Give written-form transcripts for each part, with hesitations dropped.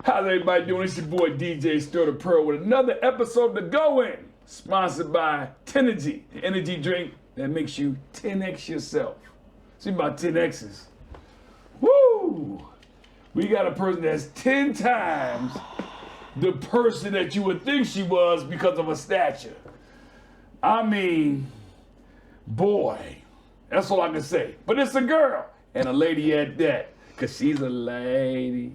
How's everybody doing? It's your boy DJ Sterl the Pearl with another episode to go in. Sponsored by Tenergy, the energy drink that makes you 10x yourself. See about 10x's. Woo! We got a person that's 10 times the person that you would think she was because of her stature. I mean, boy, that's all I can say. But it's a girl, and a lady at that, because she's a lady.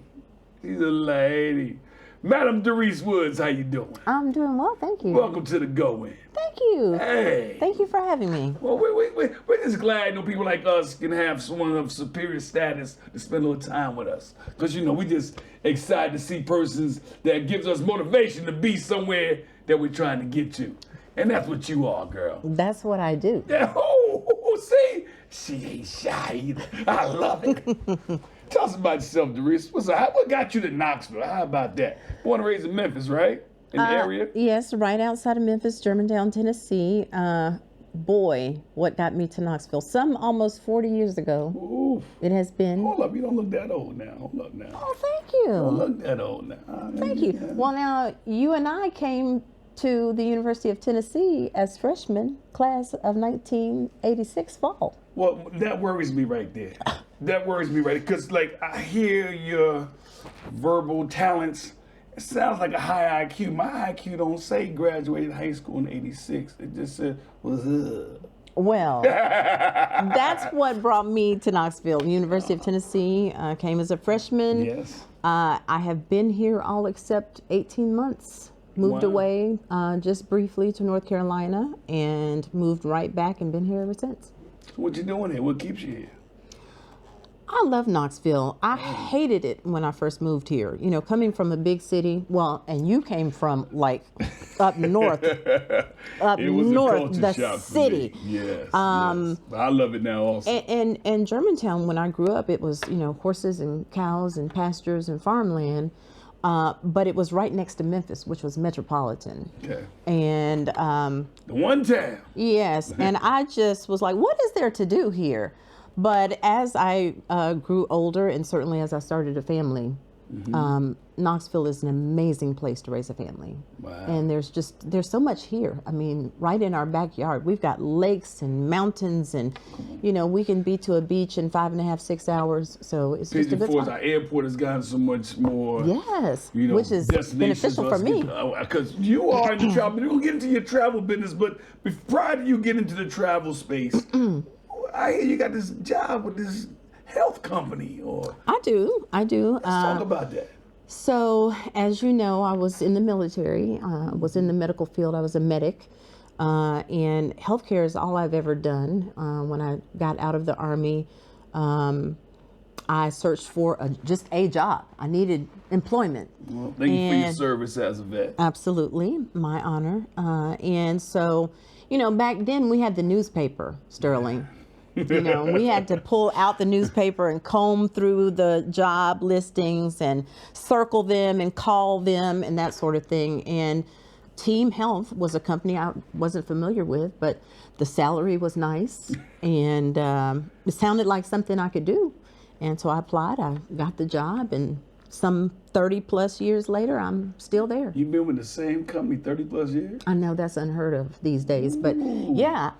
She's a lady. Madam Derise Woods, how you doing? I'm doing well, thank you. Welcome to the Go-In. Thank you. Hey. Thank you for having me. Well, we're just glad people like us can have someone of superior status to spend a little time with us. Because, we just excited to see persons that gives us motivation to be somewhere that we're trying to get to. And that's what you are, girl. That's what I do. Yeah, see? She ain't shy either. I love it. Tell us about yourself, Derise. What got you to Knoxville? How about that? Born and raised in Memphis, right? In the area? Yes, right outside of Memphis, Germantown, Tennessee. Boy, what got me to Knoxville? Some almost 40 years ago. Oof. It has been. Hold up, you don't look that old now. Hold up now. Oh, thank you. Don't look that old now. Thank you. Yeah. Well, now, you and I came to the University of Tennessee as freshmen, class of 1986 fall. Well, that worries me right there. That worries me right because, I hear your verbal talents. It sounds like a high IQ. My IQ don't say graduated high school in '86. It just said was Well, that's what brought me to Knoxville. University of Tennessee. Came as a freshman. Yes. I have been here all except 18 months. Moved Wow. away just briefly to North Carolina and moved right back and been here ever since. So what you doing here? What keeps you here? I love Knoxville. I hated it when I first moved here. Coming from a big city. Well, and you came from up north, It was north, a culture the shock city. For me. Yes, yes. But I love it now also. And Germantown, when I grew up, it was horses and cows and pastures and farmland. But it was right next to Memphis, which was metropolitan. Okay. And The one town. yes, and I just was like, what is there to do here? But as I grew older, and certainly as I started a family, Knoxville is an amazing place to raise a family. Wow. And there's so much here. I mean, right in our backyard, we've got lakes and mountains, and we can be to a beach in 5.5, 6 hours. So it's just a good Before spot. our airport has gotten so much more. Yes, You know, which is destinations beneficial for me. Because you are in the travel. We're gonna get into your travel business, but prior to you getting into the travel space, I hear you got this job with this health company, or I do. let's talk about that. So, as you know, I was in the military, was in the medical field. I was a medic, and healthcare is all I've ever done. When I got out of the Army, I searched for just a job. I needed employment. Well, thank you for your service as a vet. Absolutely, my honor. And so, back then we had the newspaper, Sterling. We had to pull out the newspaper and comb through the job listings and circle them and call them and that sort of thing. And Team Health was a company I wasn't familiar with, but the salary was nice and it sounded like something I could do. And so I applied, I got the job, and some 30 plus years later, I'm still there. You've been with the same company 30 plus years? I know that's unheard of these days, but yeah,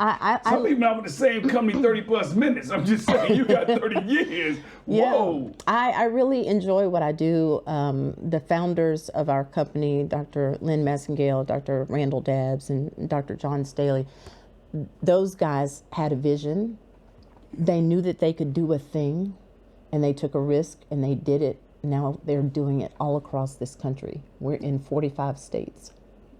Some people not with the same company 30 plus minutes. I'm just saying, you got 30 years. Whoa. I really enjoy what I do. The founders of our company, Dr. Lynn Massengale, Dr. Randall Dabbs, and Dr. John Staley, those guys had a vision. They knew that they could do a thing, and they took a risk, and they did it. Now they're doing it all across this country. We're in 45 states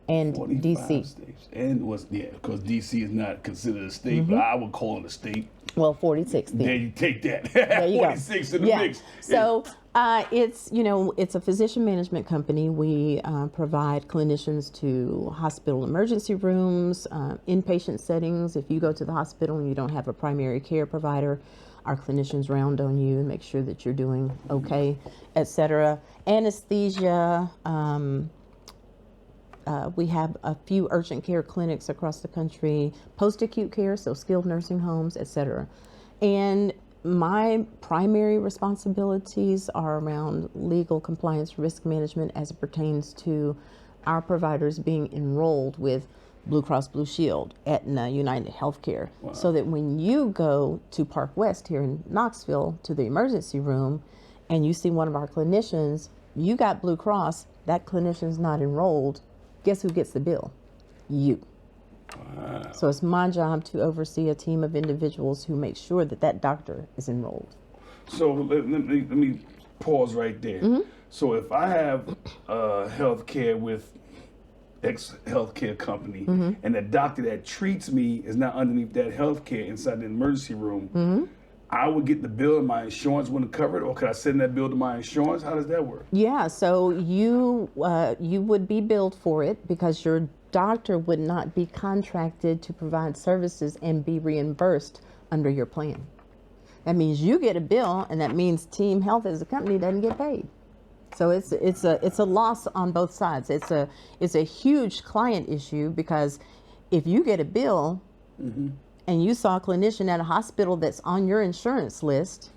and 45 DC. states. And because DC is not considered a state, but I would call it a state. Well, 46 then. There you take that. There you 46 go. in the mix. So it's a physician management company. We provide clinicians to hospital emergency rooms, inpatient settings. If you go to the hospital and you don't have a primary care provider, our clinicians round on you and make sure that you're doing okay, etc. Anesthesia. We have a few urgent care clinics across the country, post-acute care, so skilled nursing homes, etc. And my primary responsibilities are around legal compliance, risk management as it pertains to our providers being enrolled with Blue Cross Blue Shield, Aetna, United Healthcare, so that when you go to Park West here in Knoxville to the emergency room and you see one of our clinicians, you got Blue Cross, that clinician's not enrolled, guess who gets the bill? You. Wow. So it's my job to oversee a team of individuals who make sure that that doctor is enrolled. So let me pause right there. So if I have health care with X healthcare company and the doctor that treats me is not underneath that healthcare inside the emergency room, I would get the bill and my insurance wouldn't cover it, or could I send that bill to my insurance? How does that work? Yeah, so you would be billed for it because your doctor would not be contracted to provide services and be reimbursed under your plan. That means you get a bill, and that means Team Health as a company doesn't get paid. So it's a loss on both sides. It's a huge client issue because if you get a bill and you saw a clinician at a hospital that's on your insurance list,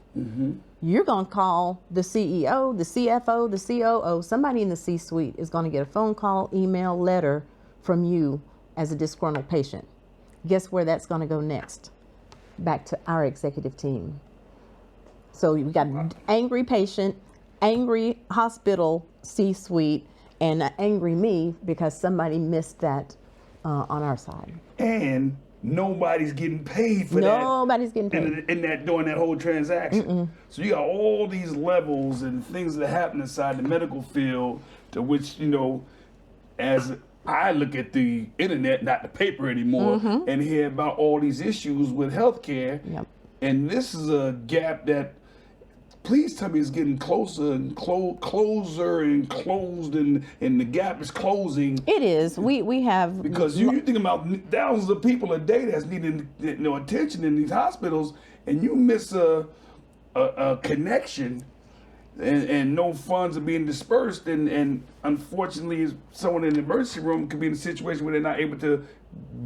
you're going to call the CEO, the CFO, the COO, somebody in the C-suite is going to get a phone call, email, letter from you as a disgruntled patient. Guess where that's going to go next? Back to our executive team. So we got angry patient, angry hospital C-suite, and angry me because somebody missed that on our side. And nobody's getting paid for that. Nobody's getting paid. In that during that whole transaction. So you got all these levels and things that happen inside the medical field to which, as I look at the internet, not the paper anymore, and hear about all these issues with healthcare. Yep. And this is a gap that, please tell me, it's getting closer and closer and closed, and the gap is closing. It is. We have, because you think about thousands of people a day that's needing attention in these hospitals, and you miss a connection. And no funds are being dispersed, and unfortunately, someone in the emergency room could be in a situation where they're not able to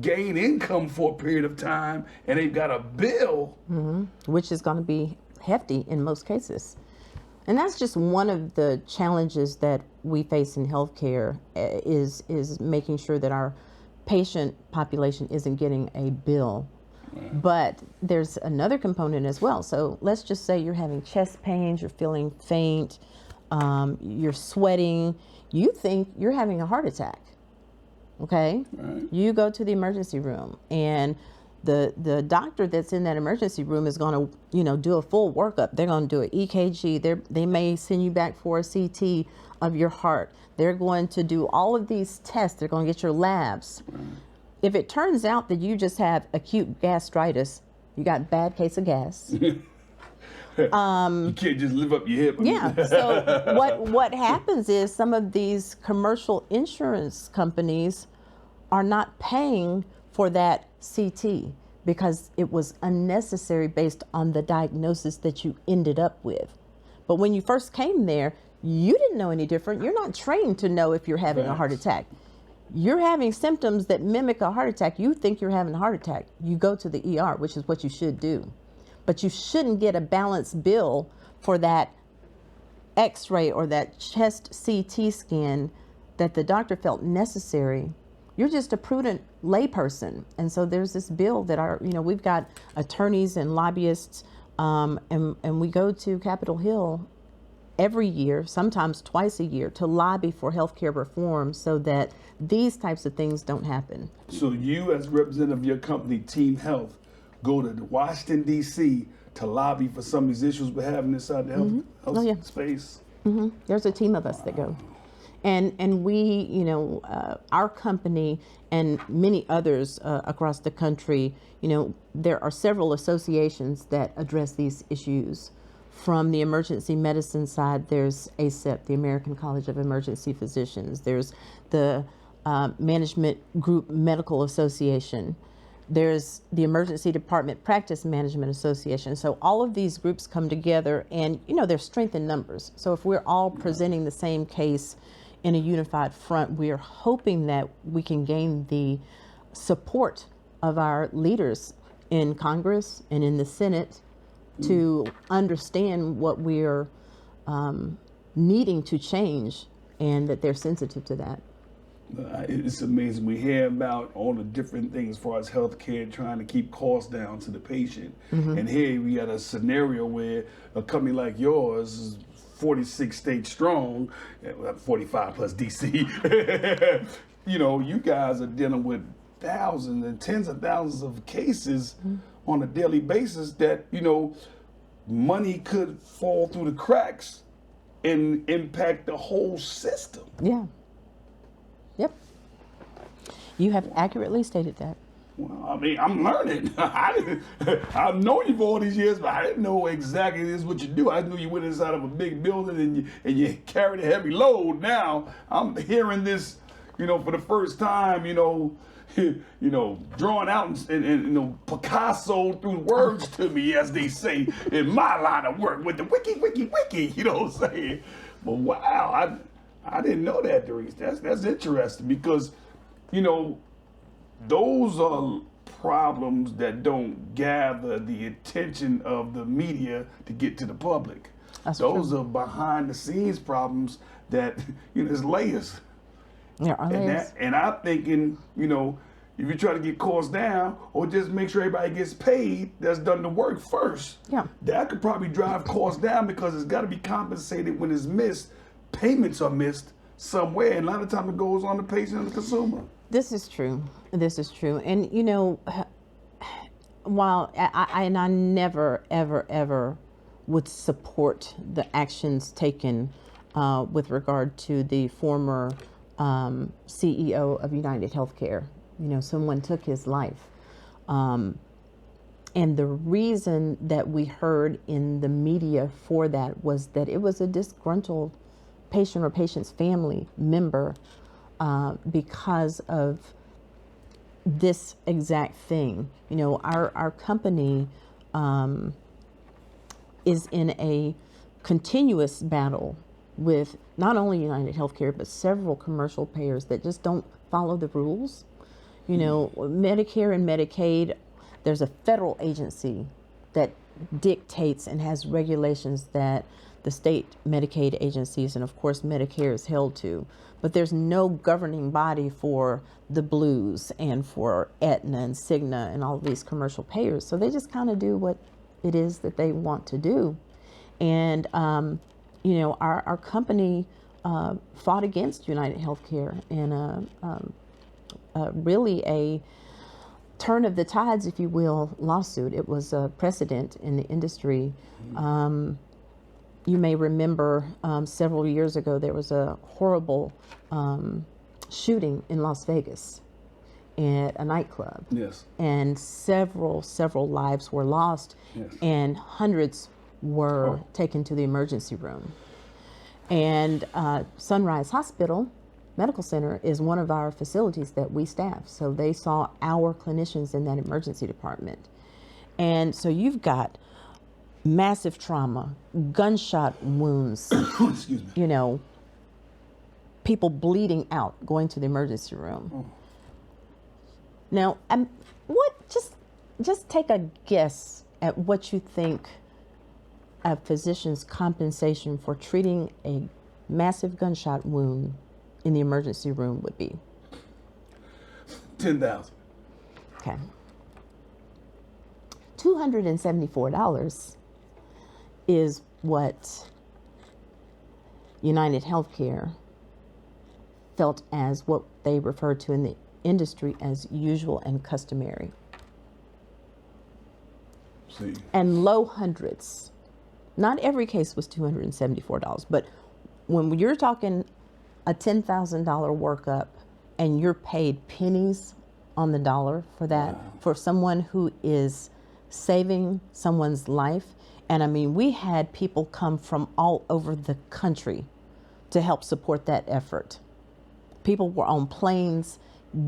gain income for a period of time, and they've got a bill, which is going to be hefty in most cases. And that's just one of the challenges that we face in healthcare is making sure that our patient population isn't getting a bill. But there's another component as well. So let's just say you're having chest pains, you're feeling faint, you're sweating, you think you're having a heart attack. Okay? Right. You go to the emergency room, and the doctor that's in that emergency room is going to, do a full workup. They're going to do an EKG. They may send you back for a CT of your heart. They're going to do all of these tests. They're going to get your labs. Right. If it turns out that you just have acute gastritis, you got bad case of gas. You can't just lift up your hip. Yeah. So what happens is some of these commercial insurance companies are not paying for that CT because it was unnecessary based on the diagnosis that you ended up with. But when you first came there, you didn't know any different. You're not trained to know if you're having a heart attack. You're having symptoms that mimic a heart attack. You think you're having a heart attack. You go to the ER, which is what you should do. But you shouldn't get a balanced bill for that x-ray or that chest CT scan that the doctor felt necessary. You're just a prudent layperson. And so there's this bill that we've got attorneys and lobbyists, and we go to Capitol Hill every year, sometimes twice a year, to lobby for healthcare reform so that these types of things don't happen. So you, as representative of your company, Team Health, go to Washington, D.C. to lobby for some of these issues we're having inside the health space? There's a team of us that go. And we, our company and many others across the country, there are several associations that address these issues. From the emergency medicine side, there's ACEP, the American College of Emergency Physicians. There's the Management Group Medical Association. There's the Emergency Department Practice Management Association. So all of these groups come together, and there's strength in numbers. So if we're all presenting the same case in a unified front, we are hoping that we can gain the support of our leaders in Congress and in the Senate to understand what we're needing to change, and that they're sensitive to that. It's amazing. We hear about all the different things as far as healthcare, trying to keep costs down to the patient. And here we got a scenario where a company like yours is 46 states strong, 45 plus DC. You know, you guys are dealing with thousands and tens of thousands of cases on a daily basis that, you know, money could fall through the cracks and impact the whole system. Yeah. Yep. You have accurately stated that. Well, I mean, I'm learning. I've known you for all these years, but I didn't know exactly this is what you do. I knew you went inside of a big building and you carried a heavy load. Now I'm hearing this, you know, for the first time, you know, drawn out and you know, Picasso through words to me, as they say in my line of work with the wiki, you know what I'm saying? But wow, I didn't know that, Derise. That's interesting because, you know, those are problems that don't gather the attention of the media to get to the public. Those are behind the scenes problems that, you know, there's layers. Yeah, And I'm thinking, you know, if you try to get costs down or just make sure everybody gets paid that's done the work first, that could probably drive costs down because it's got to be compensated when it's missed. Payments are missed somewhere, and a lot of time it goes on the patient and the consumer. This is true. This is true. And, you know, while I never, ever would support the actions taken with regard to the former CEO of United Healthcare. You know, someone took his life. And the reason that we heard in the media for that was that it was a disgruntled patient or patient's family member because of this exact thing. You know, our company is in a continuous battle with not only United Healthcare, but several commercial payers that just don't follow the rules. You know, Medicare and Medicaid, there's a federal agency that dictates and has regulations that the state Medicaid agencies and of course Medicare is held to. But there's no governing body for the Blues and for Aetna and Cigna and all of these commercial payers. So they just kind of do what it is that they want to do. And, you know, our company fought against United Healthcare in really a turn of the tides, if you will, lawsuit. It was a precedent in the industry. You may remember several years ago there was a horrible shooting in Las Vegas at a nightclub. Yes. And several lives were lost. Yes. And hundreds were taken to the emergency room. And Sunrise Hospital Medical Center is one of our facilities that we staff. So they saw our clinicians in that emergency department. And so you've got massive trauma, gunshot wounds, Excuse me. you know, people bleeding out, going to the emergency room. Now, just take a guess at what you think a physician's compensation for treating a massive gunshot wound in the emergency room would be. $10,000. Okay. $274 is what United Healthcare felt as what they refer to in the industry as usual and customary. See. And low hundreds. Not every case was $274, but when you're talking a $10,000 workup and you're paid pennies on the dollar for that, for someone who is saving someone's life. And I mean, we had people come from all over the country to help support that effort. People were on planes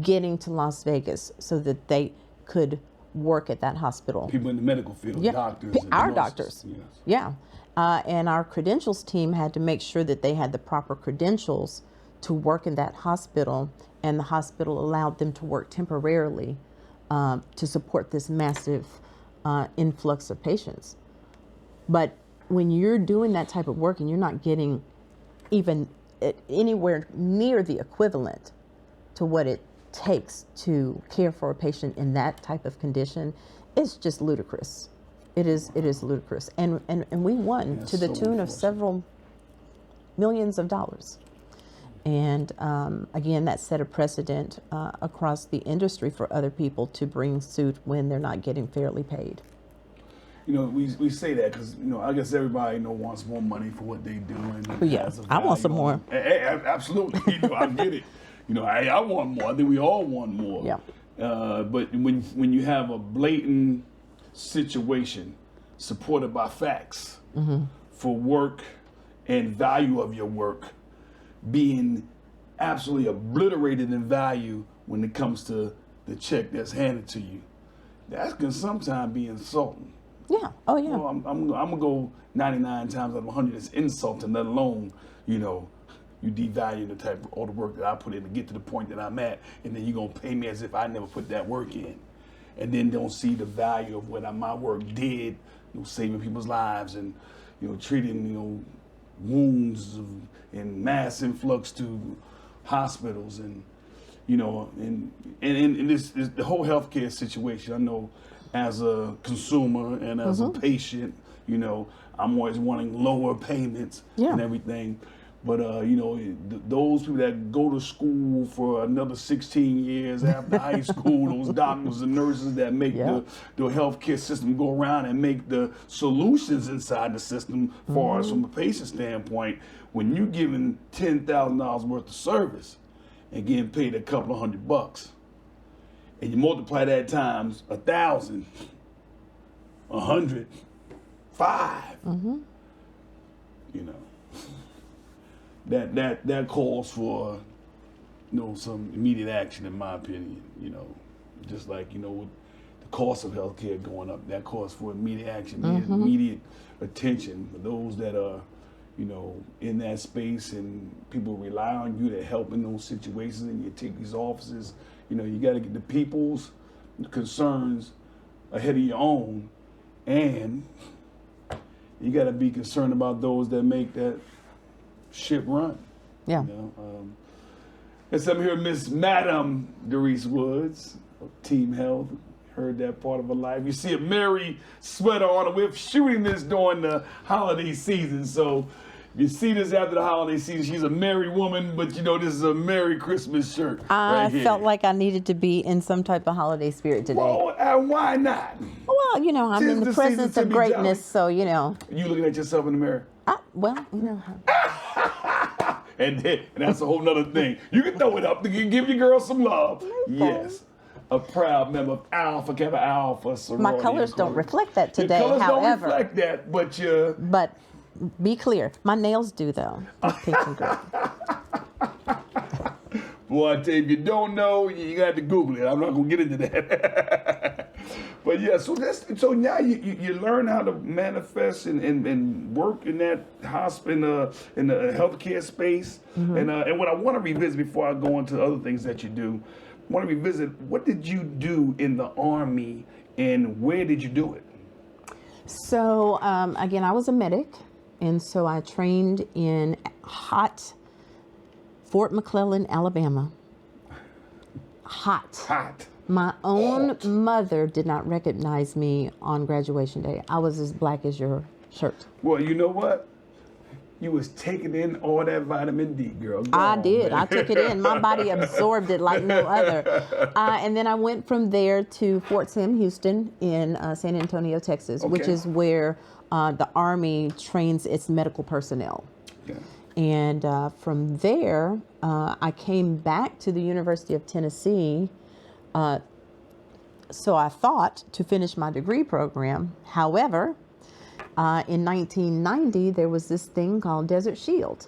getting to Las Vegas so that they could work at that hospital. People in the medical field, doctors. And our nurses. doctors. Yes. Yeah. And our credentials team had to make sure that they had the proper credentials to work in that hospital, and the hospital allowed them to work temporarily to support this massive influx of patients. But when you're doing that type of work and you're not getting even anywhere near the equivalent to what it takes to care for a patient in that type of condition, it's just ludicrous. It is ludicrous. And we won to the tune of several millions of dollars. And again, that set a precedent across the industry for other people to bring suit when they're not getting fairly paid. You know, we say that because, you know, I guess everybody, you know, wants more money for what they do. And Yeah, I want some more. Absolutely. You know, I get it. You know, I want more. I think we all want more. Yeah. But when you have a blatant situation supported by facts for work and value of your work being absolutely obliterated in value when it comes to the check that's handed to you, that can sometimes be insulting. Yeah. Oh, yeah. Well, I'm gonna go 99 times out of 100. It's insulting, let alone, you know, you devalue the type of all the work that I put in to get to the point that I'm at, and then you're gonna pay me as if I never put that work in, and then don't see the value of what my work did, you know, saving people's lives and, you know, treating, you know, wounds and mass influx to hospitals and, you know, and this the whole healthcare situation. I know as a consumer and as a patient, you know, I'm always wanting lower payments and everything. But, you know, those people that go to school for another 16 years after high school, those doctors and nurses that make the healthcare system go around and make the solutions inside the system for us from a patient standpoint, when you're giving $10,000 worth of service and getting paid a couple of $100, and you multiply that times 1,000, 100, 5, you know, that calls for, you know, some immediate action, in my opinion. You know, just like, you know, with the cost of healthcare going up, that calls for immediate action, immediate attention for those that are, you know, in that space, and people rely on you to help in those situations, and you take these offices. You know, you got to get the people's concerns ahead of your own, and you got to be concerned about those that make that ship run. Yeah. You know, and I'm here, Miss Madam Derise Woods of Team Health. Heard that part of her life. You see a merry sweater on her. We're shooting this during the holiday season, so you see this after the holiday season. She's a merry woman, but you know, this is a Merry Christmas shirt. I felt like I needed to be in some type of holiday spirit today. Well, why not? Well, you know, I'm in the presence of greatness, so, you know. You looking at yourself in the mirror? Well, you know. And that's a whole nother thing. You can throw it up to give your girl some love. Yes. A proud member of Alpha Kappa Alpha sorority. My colors don't reflect that today, Your colors however. don't reflect that, but But be clear, my nails do, though. Pink and gray. Boy, I tell you, if you don't know, you got to Google it. I'm not going to get into that. But yeah, so now you learn how to manifest and work in that hospital, in the healthcare space. And what I want to revisit before I go into other things that you do, I want to revisit, what did you do in the Army and where did you do it? So, again, I was a medic, and so I trained in hot Fort McClellan, Alabama. Hot. My own mother did not recognize me on graduation day. I was as black as your shirt. Well, you know what? You was taking in all that vitamin D, girl. I did. I took it in. My body absorbed it like no other. And then I went from there to Fort Sam Houston in San Antonio, Texas, which is where the Army trains its medical personnel. Okay. And from there, I came back to the University of Tennessee. So I thought to finish my degree program. However, in 1990, there was this thing called Desert Shield.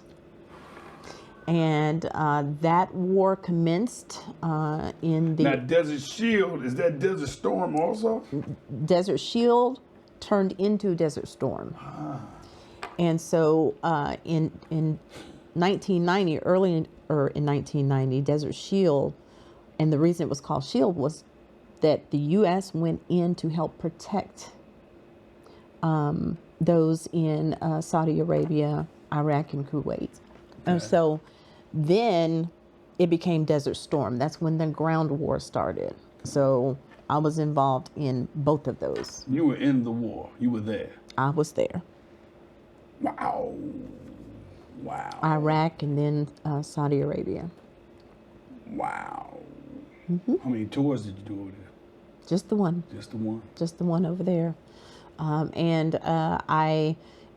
And that war commenced in the... Now, Desert Shield, is that Desert Storm also? Desert Shield turned into Desert Storm. And so in 1990, in 1990, Desert Shield, and the reason it was called Shield was that the U.S. went in to help protect those in Saudi Arabia, Iraq, and Kuwait. And so then it became Desert Storm. That's when the ground war started. So I was involved in both of those. You were in the war. You were there. I was there. Wow. Wow. Iraq and then Saudi Arabia. Wow. How many tours did you do over there? Just the one. Just the one? Just the one over there.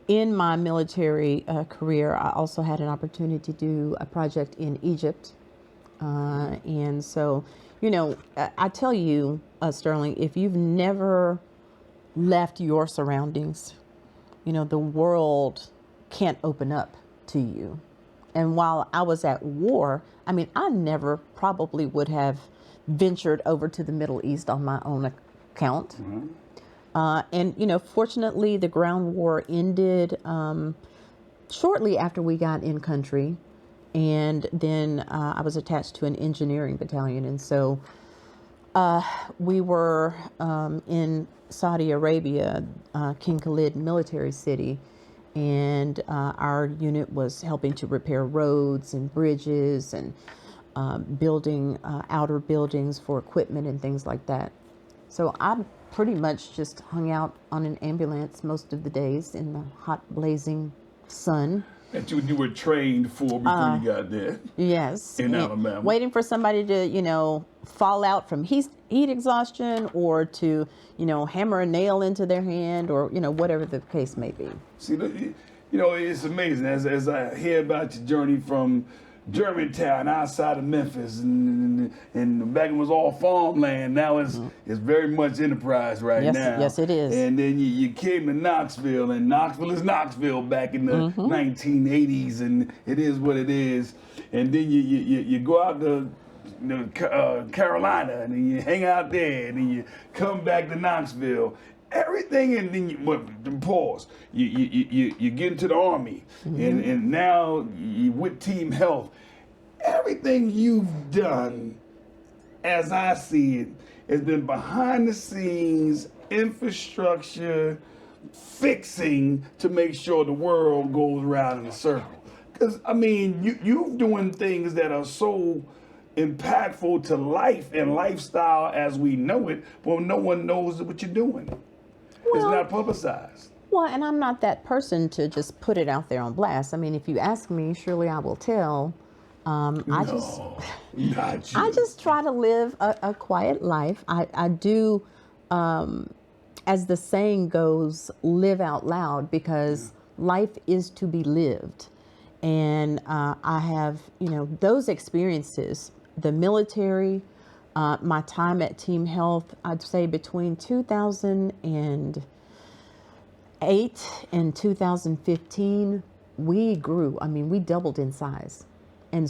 In my military career, I also had an opportunity to do a project in Egypt. And so, I tell you, Sterling, if you've never left your surroundings, the world can't open up to you. And while I was at war, I never probably would have ventured over to the Middle East on my own account. Fortunately, the ground war ended shortly after we got in country. And then I was attached to an engineering battalion. And so we were in Saudi Arabia, King Khalid military city. And our unit was helping to repair roads and bridges and building outer buildings for equipment and things like that. So I pretty much just hung out on an ambulance most of the days in the hot, blazing sun. That you were trained for before you got there. Yes. In Alabama. Waiting for somebody to, fall out from heat exhaustion or to, hammer a nail into their hand or, whatever the case may be. See, it's amazing as I hear about your journey from Germantown outside of Memphis and back when it was all farmland. Now it's very much enterprise now. Yes, it is. And then you came to Knoxville, and Knoxville is Knoxville back in the 1980s, and it is what it is. And then you go out to Carolina, and then you hang out there, and then you come back to Knoxville. Everything, and then pause. You get into the Army, and now you with Team Health. Everything you've done, as I see it, has been behind the scenes infrastructure fixing to make sure the world goes around in a circle. Because you're doing things that are so impactful to life and lifestyle as we know it, but no one knows what you're doing. It's not publicized. Well, and I'm not that person to just put it out there on blast. If you ask me, surely I will tell. I just try to live a quiet life. I do, as the saying goes, live out loud, because life is to be lived. And I have, those experiences, the military, my time at Team Health, I'd say between 2008 and 2015, we grew. We doubled in size. And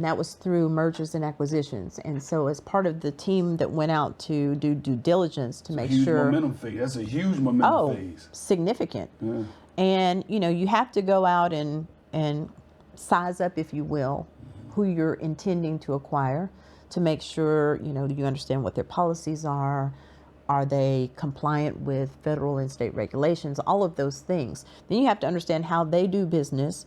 that was through mergers and acquisitions. And so as part of the team that went out to do due diligence to make sure. Momentum phase. That's a huge momentum phase. Significant. Yeah. And, you have to go out and size up, if you will, who you're intending to acquire, to make sure, you understand what their policies are. Are they compliant with federal and state regulations? All of those things. Then you have to understand how they do business,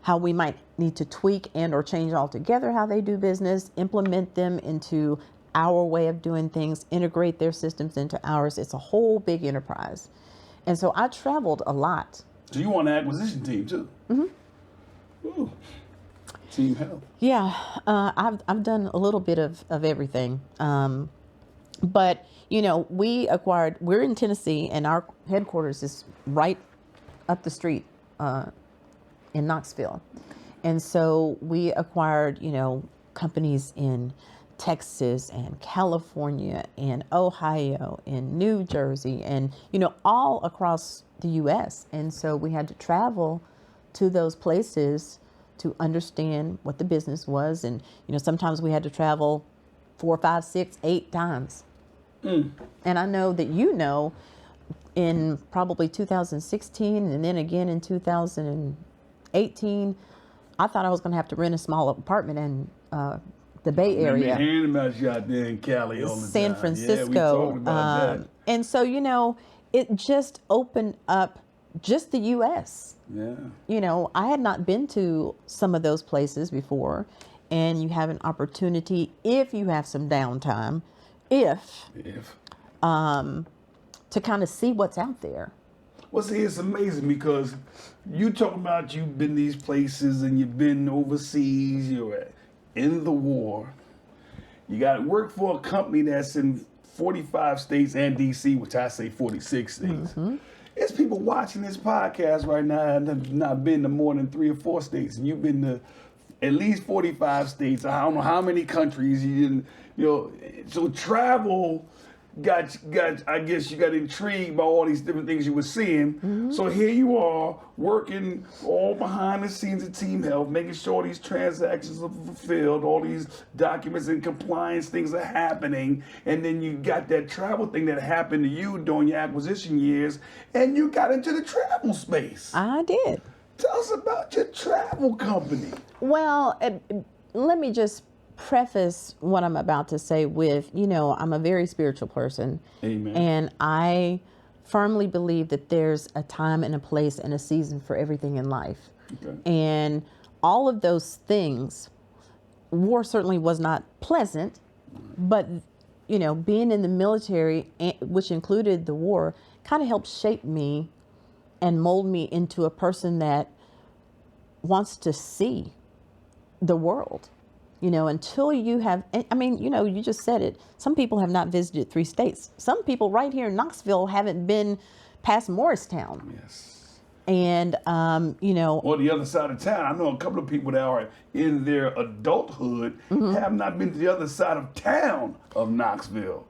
how we might need to tweak and or change altogether how they do business, implement them into our way of doing things, integrate their systems into ours. It's a whole big enterprise. And so I traveled a lot. So you on the acquisition team too? Ooh. Team Health. Yeah, I've done a little bit of everything. But, we're in Tennessee, and our headquarters is right up the street in Knoxville. And so we acquired, companies in Texas and California and Ohio and New Jersey and, all across the U.S. And so we had to travel to those places to understand what the business was. And, sometimes we had to travel 4, 5, 6, 8 times. And I know that, in probably 2016 and then again in 2018, I thought I was going to have to rent a small apartment in the Bay Area. Hearing about you out there in Cali all the time. San Francisco. Yeah, we talked about that. And so, it just opened up just the U.S. Yeah. You know, I had not been to some of those places before, and you have an opportunity, if you have some downtime, If. to kind of see what's out there. Well, see, it's amazing because you talking about you've been these places and you've been overseas, you're in the war. You got to work for a company that's in 45 states and DC, which I say 46 states. Mm-hmm. There's people watching this podcast right now and have not been to more than 3 or 4 states, and you've been to at least 45 states. I don't know how many countries you didn't, you know. So travel got I guess you got intrigued by all these different things you were seeing. Mm-hmm. So here you are working all behind the scenes of Team Health, making sure these transactions are fulfilled, all these documents and compliance things are happening, and then you got that travel thing that happened to you during your acquisition years, and you got into the travel space. I did. Tell us about your travel company. Well, let me just preface what I'm about to say with, you know, I'm a very spiritual person. Amen. And I firmly believe that there's a time and a place and a season for everything in life. Okay. And all of those things, war certainly was not pleasant, but, you know, being in the military, which included the war, kind of helped shape me and mold me into a person that wants to see the world. You know, until you have, I mean, you know, you just said it. Some people have not visited 3 states. Some people right here in Knoxville haven't been past Morristown. Yes. And, you know. Or the other side of town. I know a couple of people that are in their adulthood have not been to the other side of town of Knoxville.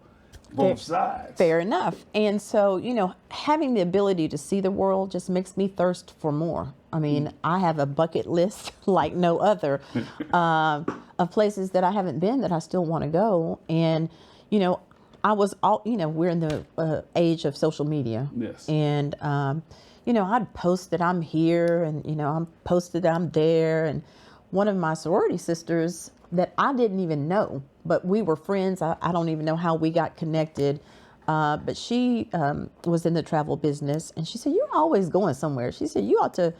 Both sides. Fair enough. And so, you know, having the ability to see the world just makes me thirst for more. I mean, I have a bucket list like no other of places that I haven't been that I still want to go. And, you know, we're in the age of social media. Yes. And, you know, I'd post that I'm here and, you know, I'm posted that I'm there. And one of my sorority sisters that I didn't even know, but we were friends. I don't even know how we got connected. But she was in the travel business, and she said, "You're always going somewhere." She said, "You ought to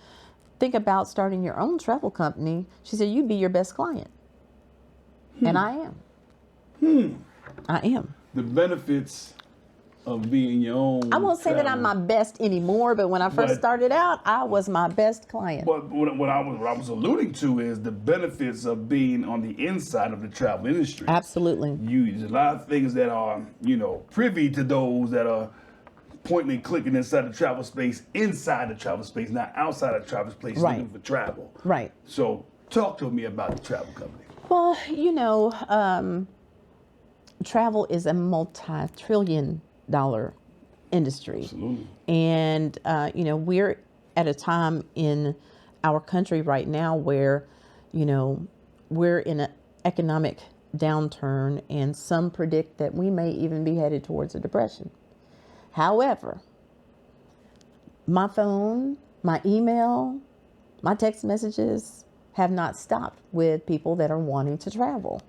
think about starting your own travel company." She said, "You'd be your best client." And I am. I am. The benefits of being your own. I won't say that I'm my best anymore, but when I first started out, I was my best client. But what I was alluding to is the benefits of being on the inside of the travel industry. Absolutely. There's a lot of things that are, you know, privy to those that are pointing and clicking inside the travel space, inside the travel space, not outside the travel space, Right. looking for travel. Right. So talk to me about the travel company. Well, you know, travel is a multi-trillion-dollar industry. Absolutely. And, you know, we're at a time in our country right now where, you know, we're in an economic downturn, and some predict that we may even be headed towards a depression. However, my phone, my email, my text messages have not stopped with people that are wanting to travel.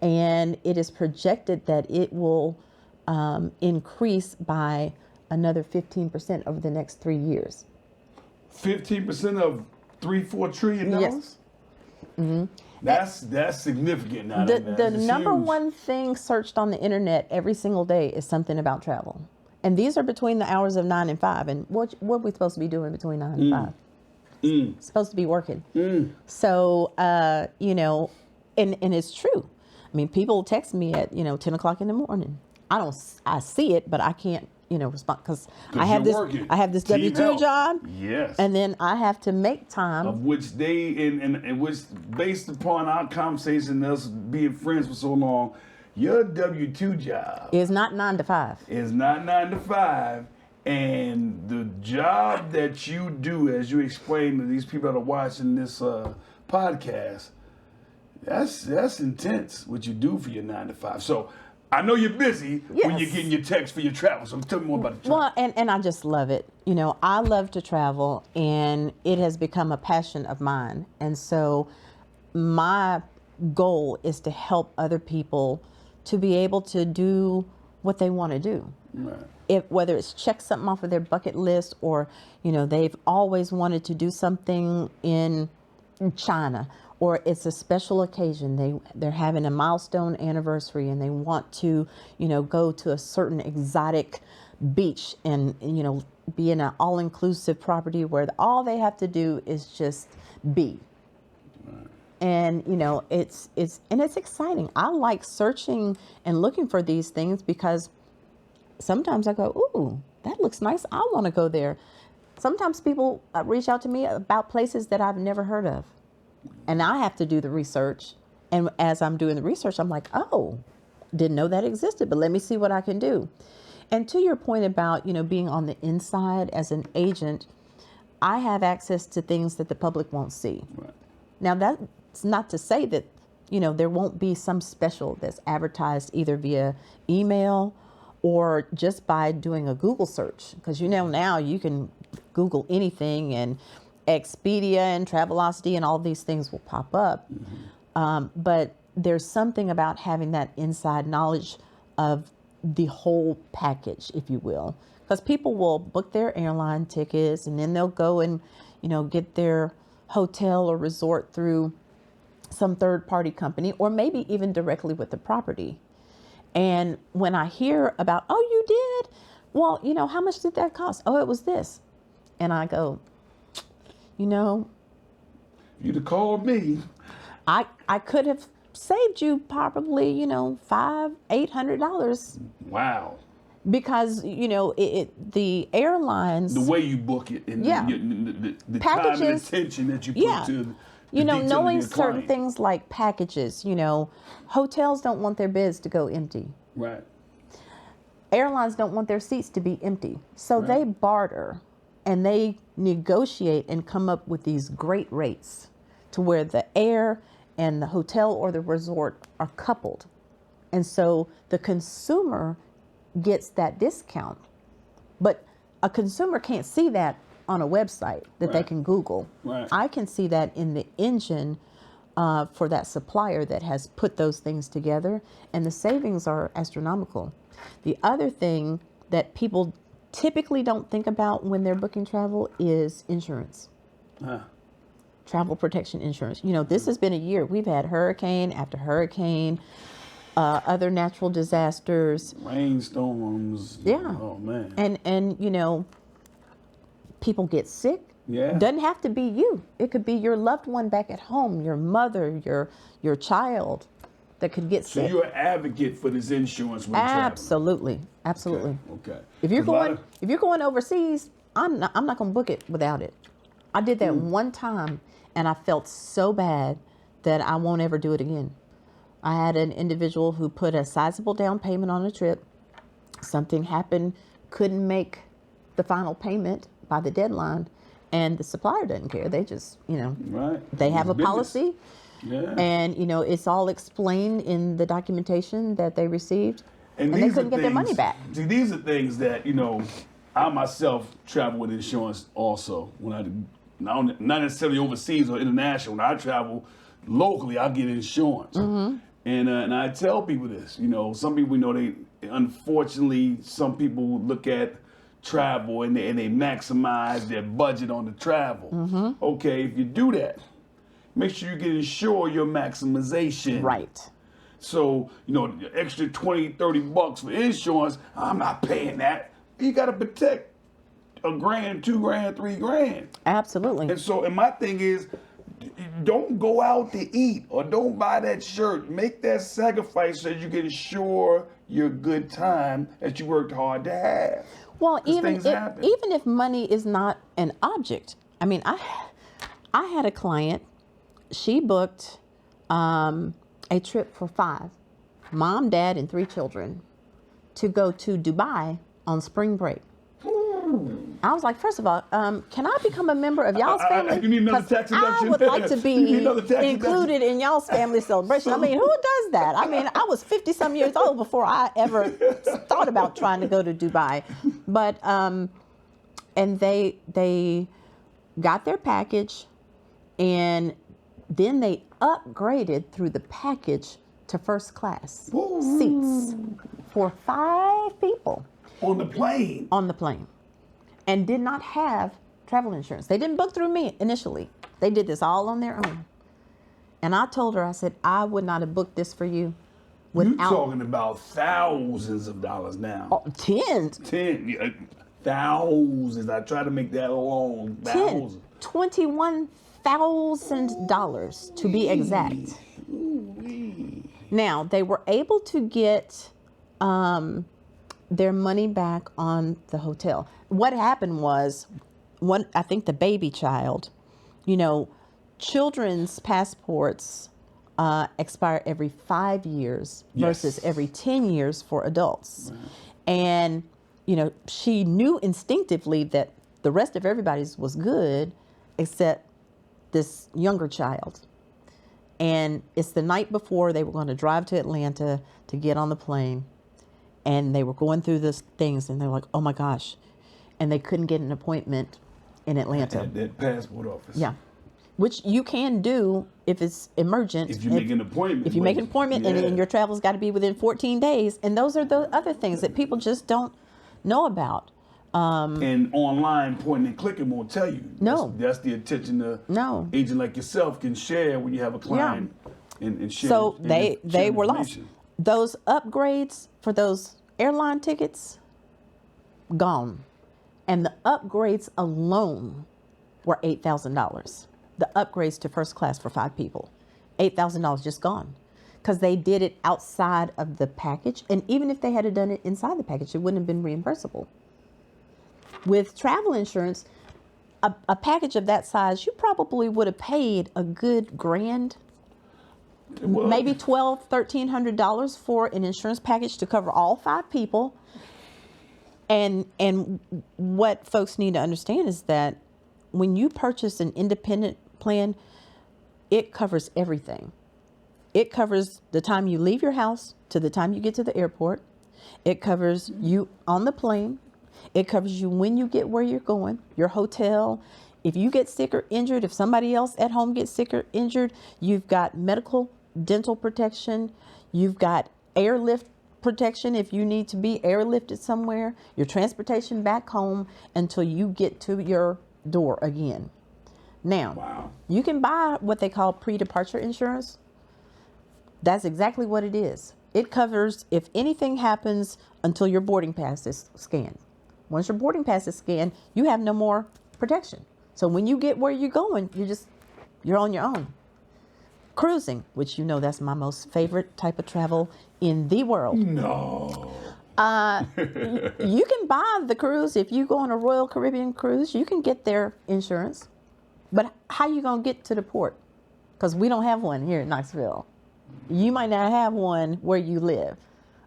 And it is projected that it will increase by another 15% over the next 3 years. 15% of $3-4 trillion? Yes. Mm-hmm. That's significant now. The number one thing searched on the internet every single day is something about travel. And these are between the hours of 9 and 5. And what are we supposed to be doing between 9 and 5? Supposed to be working. So, you know, and it's true. I mean, people text me at, you know, 10 o'clock in the morning. I see it, but I can't, you know, respond because I have this W-2 job. Yes. And then I have to make time. Of which and which, based upon our conversation, us being friends for so long, your W-2 job is not 9 to 5. Is not 9 to 5. And the job that you do, as you explain to these people that are watching this podcast, that's intense what you do for your 9 to 5. So I know you're busy when you're getting your text for your travel. So tell me more about the travel. Well, and I just love it. You know, I love to travel, and it has become a passion of mine. And so my goal is to help other people to be able to do what they want to do. Right. Whether it's check something off of their bucket list, or they've always wanted to do something in China, or it's a special occasion, they're having a milestone anniversary and they want to go to a certain exotic beach and be in an all-inclusive property where all they have to do is just be. Right. And it's exciting. I like searching and looking for these things because sometimes I go, ooh, that looks nice, I want to go there. Sometimes people reach out to me about places that I've never heard of. And I have to do the research. And as I'm doing the research, I'm like, oh, didn't know that existed, but let me see what I can do. And to your point about, being on the inside as an agent, I have access to things that the public won't see. Right. Now, that's not to say that, there won't be some special that's advertised either via email or just by doing a Google search. Because, now you can Google anything, and Expedia and Travelocity and all these things will pop up. Mm-hmm. But there's something about having that inside knowledge of the whole package, if you will. Because people will book their airline tickets and then they'll go and, get their hotel or resort through some third party company, or maybe even directly with the property. And when I hear about, oh, you did? Well, how much did that cost? Oh, it was this. And I go, you'd have called me. I could have saved you probably, $500-800. Wow. Because, the airlines. The way you book it and the packages, time and attention that you put to knowing certain things like packages, hotels don't want their beds to go empty. Right. Airlines don't want their seats to be empty. So they barter. And they negotiate and come up with these great rates to where the air and the hotel or the resort are coupled. And so the consumer gets that discount. But a consumer can't see that on a website that they can Google. Right. I can see that in the engine for that supplier that has put those things together. And the savings are astronomical. The other thing that people typically don't think about when they're booking travel is insurance. Travel protection insurance. This has been a year. We've had hurricane after hurricane, other natural disasters. Rainstorms. Yeah. Oh, man. And people get sick. Yeah. Doesn't have to be you. It could be your loved one back at home, your mother, your child that could get sick. So you're an advocate for this insurance when Absolutely. Absolutely. Okay. If you're going overseas, I'm not going to book it without it. I did that one time and I felt so bad that I won't ever do it again. I had an individual who put a sizable down payment on a trip. Something happened, couldn't make the final payment by the deadline, and the supplier doesn't care. They just, they have a policy. Yeah. And, it's all explained in the documentation that they received, and they couldn't get their money back. See, these are things that, I myself travel with insurance also. Not necessarily overseas or international. When I travel locally, I get insurance. Mm-hmm. And I tell people this, some people, unfortunately, some people look at travel and they maximize their budget on the travel. Mm-hmm. Okay, if you do that, make sure you can ensure your maximization. Right. So, the extra $20-30 for insurance, I'm not paying that. You got to protect $1,000, $2,000, $3,000. Absolutely. And my thing is, don't go out to eat or don't buy that shirt. Make that sacrifice so that you can ensure your good time that you worked hard to have. Well, even if money is not an object. I mean, I had a client. She booked a trip for 5, mom, dad, and 3 children, to go to Dubai on spring break. I was like, first of all, can I become a member of y'all's family? You need another tax deduction. I would like to be included in y'all's family celebration. I mean, who does that? I mean, I was 50-some years old before I ever thought about trying to go to Dubai. But, and they got their package, and then they upgraded through the package to first class seats. for 5 people On the plane. on the plane and did not have travel insurance. They didn't book through me initially. They did this all on their own. And I told her, I said, I would not have booked this for you You're without talking about thousands of dollars now. tens. 10, yeah, thousands. I try to make that long. Thousands. $21,000 to be exact. Now, they were able to get their money back on the hotel. What happened was, I think the baby child, children's passports expire every 5 years versus every 10 years for adults. Wow. And, she knew instinctively that the rest of everybody's was good except this younger child. And it's the night before they were going to drive to Atlanta to get on the plane. And they were going through these things and they're like, oh my gosh. And they couldn't get an appointment in Atlanta. At that passport office. Yeah. Which you can do if it's emergent. If you make an appointment. If you make an appointment and your travel's got to be within 14 days. And those are the other things that people just don't know about. And online pointing and clicking won't tell you. No. That's the attention an agent like yourself can share when you have a client and share. So they were lost. Those upgrades for those airline tickets, gone. And the upgrades alone were $8,000. The upgrades to first class for 5 people, $8,000 just gone. Because they did it outside of the package. And even if they had done it inside the package, it wouldn't have been reimbursable. With travel insurance, a package of that size, you probably would have paid a good $1,000, maybe $1,200, $1,300 for an insurance package to cover all 5 people. And what folks need to understand is that when you purchase an independent plan, it covers everything. It covers the time you leave your house to the time you get to the airport. It covers you on the plane. It covers you when you get where you're going, your hotel. If you get sick or injured, if somebody else at home gets sick or injured, you've got medical, dental protection. You've got airlift protection if you need to be airlifted somewhere. Your transportation back home until you get to your door again. Now, you can buy what they call pre-departure insurance. That's exactly what it is. It covers if anything happens until your boarding pass is scanned. Once your boarding pass is scanned, you have no more protection. So when you get where you're going, you're on your own. Cruising, which that's my most favorite type of travel in the world. No. You can buy the cruise. If you go on a Royal Caribbean cruise, you can get their insurance. But how you going to get to the port? Because we don't have one here in Knoxville. You might not have one where you live,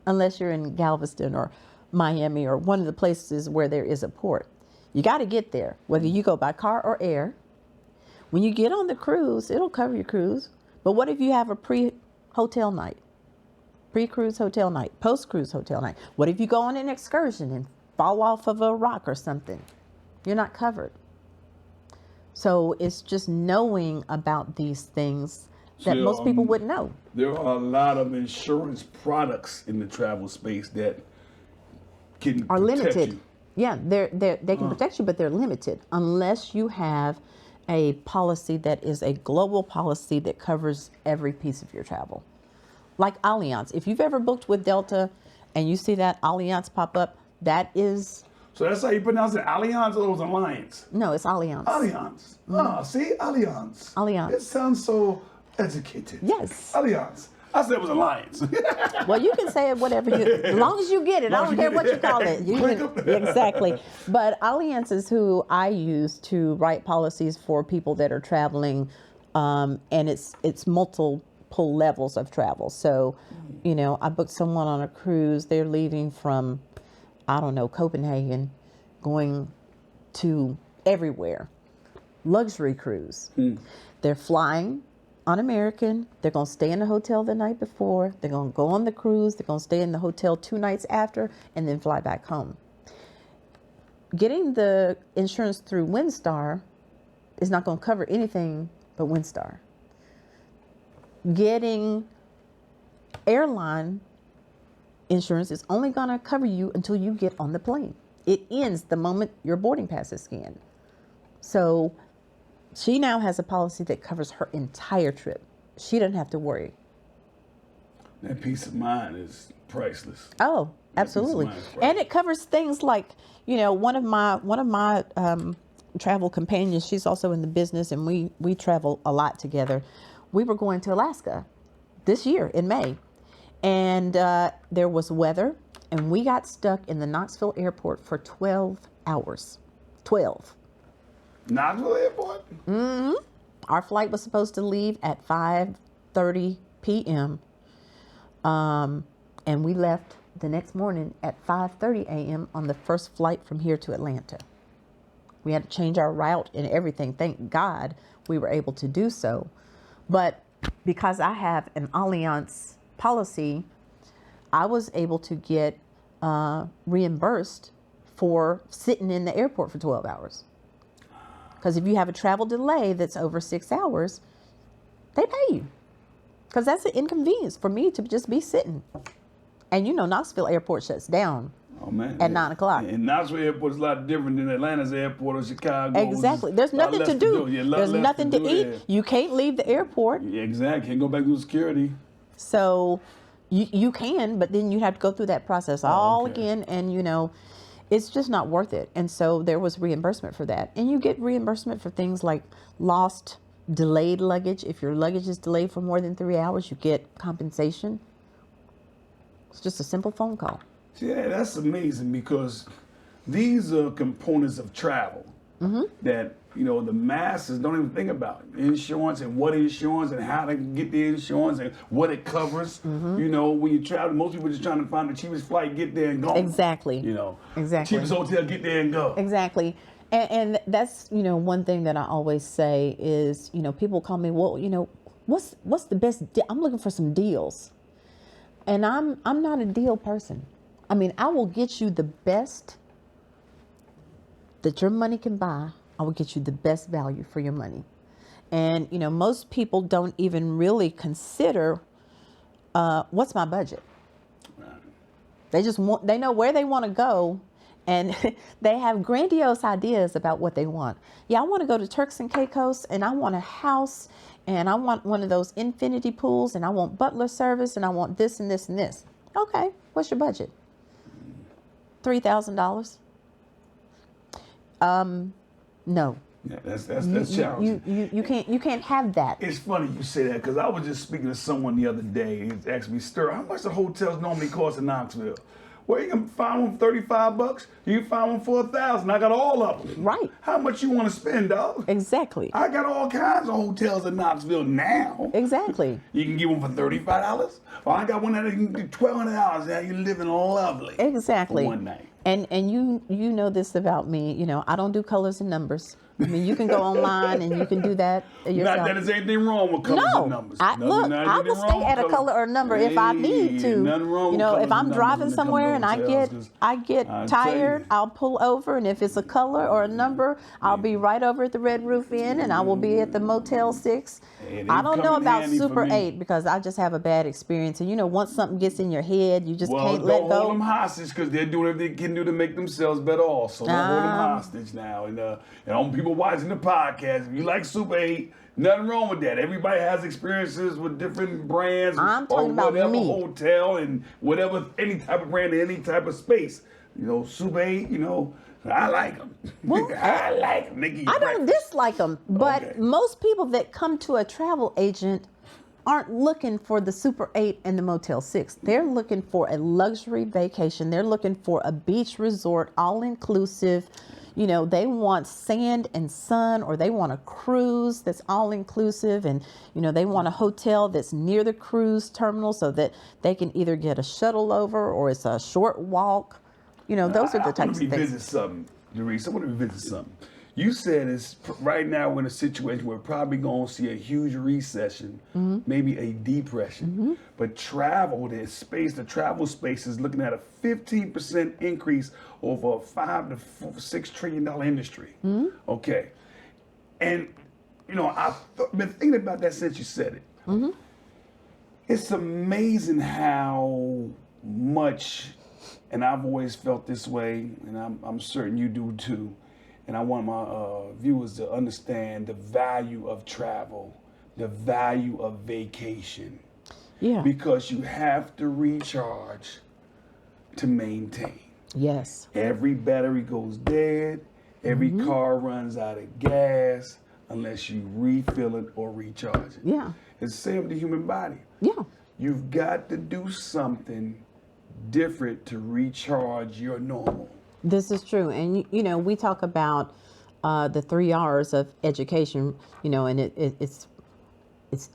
unless you're in Galveston or Miami or one of the places where there is a port. You got to get there, whether you go by car or air. When you get on the cruise, it'll cover your cruise. But what if you have a pre-hotel night, pre-cruise hotel night, post-cruise hotel night? What if you go on an excursion and fall off of a rock or something? You're not covered. So it's just knowing about these things that most people wouldn't know. There are a lot of insurance products in the travel space that are limited. You. Yeah, they can protect you, but they're limited unless you have a policy that is a global policy that covers every piece of your travel. Like Allianz. If you've ever booked with Delta and you see that Allianz pop up, that is... So that's how you pronounce it, Allianz or it was Alliance? No, it's Allianz. Allianz. See? Allianz. Allianz. It sounds so educated. Yes. Allianz. I said it was Alliance. Well, you can say it whatever as long as you get it. I don't care what you call it. Exactly. But Allianz is who I use to write policies for people that are traveling, and it's multiple levels of travel. So, I booked someone on a cruise. They're leaving from, I don't know, Copenhagen, going to everywhere. Luxury cruise. They're flying on American. They're going to stay in the hotel the night before. They're going to go on the cruise. They're going to stay in the hotel 2 nights after and then fly back home. Getting the insurance through Windstar is not going to cover anything but Windstar. Getting airline insurance is only going to cover you until you get on the plane. It ends the moment your boarding pass is scanned. So she now has a policy that covers her entire trip. She doesn't have to worry. That peace of mind is priceless. Oh, absolutely. And it covers things like, one of my travel companions, she's also in the business, and we travel a lot together. We were going to Alaska this year in May, and there was weather, and we got stuck in the Knoxville airport for 12 hours. 12. Knoxville airport? Mm-hmm. Our flight was supposed to leave at 5:30 p.m. And we left the next morning at 5:30 a.m. on the first flight from here to Atlanta. We had to change our route and everything. Thank God we were able to do so. But because I have an Allianz policy, I was able to get reimbursed for sitting in the airport for 12 hours. Because if you have a travel delay that's over 6 hours, they pay you. Because that's an inconvenience for me to just be sitting. And Knoxville Airport shuts down at 9 o'clock. And Knoxville Airport is a lot different than Atlanta's airport or Chicago. Exactly. There's nothing to do. There's nothing to eat. There. You can't leave the airport. Yeah, exactly. Can't go back to security. So you can, but then you have to go through that process again. And, it's just not worth it. And so there was reimbursement for that. And you get reimbursement for things like lost, delayed luggage. If your luggage is delayed for more than 3 hours, you get compensation. It's just a simple phone call. Yeah, that's amazing, because these are components of travel that, the masses don't even think about. Insurance and what insurance and how to get the insurance and what it covers. When you travel, most people are just trying to find the cheapest flight, get there and go. Exactly. Exactly. Cheapest hotel, get there and go. Exactly. And that's, one thing that I always say is, people call me, well, what's the best I'm looking for some deals. And I'm not a deal person. I mean, I will get you the best that your money can buy. I will get you the best value for your money. And, most people don't even really consider what's my budget. Right. They know where they want to go, and they have grandiose ideas about what they want. Yeah, I want to go to Turks and Caicos, and I want a house, and I want one of those infinity pools, and I want butler service, and I want this and this and this. Okay, what's your budget? $3,000? No. Yeah, that's challenging. You can't have that. It's funny you say that, because I was just speaking to someone the other day. He asked me, Sterl, how much the hotels normally cost in Knoxville? Well, you can find one for $35. You can find one for $1,000. I got all of them. Right. How much you want to spend, dog? Exactly. I got all kinds of hotels in Knoxville now. Exactly. You can get one for $35. Or I got one that you can get $1,200. Now you're living lovely. Exactly. For one night. And you know this about me. I don't do colors and numbers. I mean, you can go online and you can do that yourself. Not that there's anything wrong with colors and numbers. I will stay at a color or number if I need to. Nothing wrong with if I'm driving somewhere and I get tired, I'll pull over, and if it's a color or a number, I'll be right over at the Red Roof Inn, and I will be at the Motel 6. I don't know about Super 8 because I just have a bad experience. And once something gets in your head, you just can't let go. Don't hold them hostage, because they're doing everything they can do to make themselves better also. Don't hold them hostage now. And people watching the podcast, if you like Super 8, nothing wrong with that. Everybody has experiences with different brands I'm or talking about whatever me. Hotel and whatever, any type of brand in any type of space. Super 8, I like them. Well, I like them. I don't dislike them, but most people that come to a travel agent aren't looking for the Super 8 and the Motel 6. They're looking for a luxury vacation. They're looking for a beach resort, all-inclusive. They want sand and sun, or they want a cruise that's all-inclusive, and, they want a hotel that's near the cruise terminal so that they can either get a shuttle over or it's a short walk. Those are the types of things. I want to revisit something, Derise. I want to revisit something. You said right now we're in a situation where we're probably going to see a huge recession, maybe a depression. But the travel space is looking at a 15% increase over a $5 to $6 trillion industry. Okay. And, I've been thinking about that since you said it. It's amazing how much, and I've always felt this way, and I'm certain you do too. And I want my viewers to understand the value of travel, the value of vacation. Yeah. Because you have to recharge to maintain. Yes. Every battery goes dead. Every car runs out of gas unless you refill it or recharge it. Yeah. It's the same with the human body. Yeah. You've got to do something different to recharge your normal. This is true. And, you know, we talk about the 3 R's of education, you know, and it's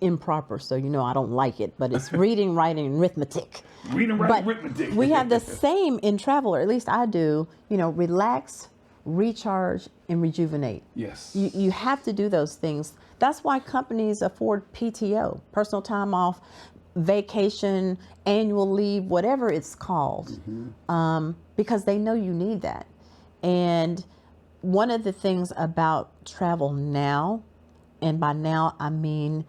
improper. So, you know, I don't like it, but it's reading, writing, and arithmetic. Reading, writing, arithmetic. We have the same in travel, or at least I do, you know, relax, recharge, and rejuvenate. Yes. You have to do those things. That's why companies afford PTO, personal time off, vacation, annual leave, whatever it's called, because they know you need that. And one of the things about travel now, and by now I mean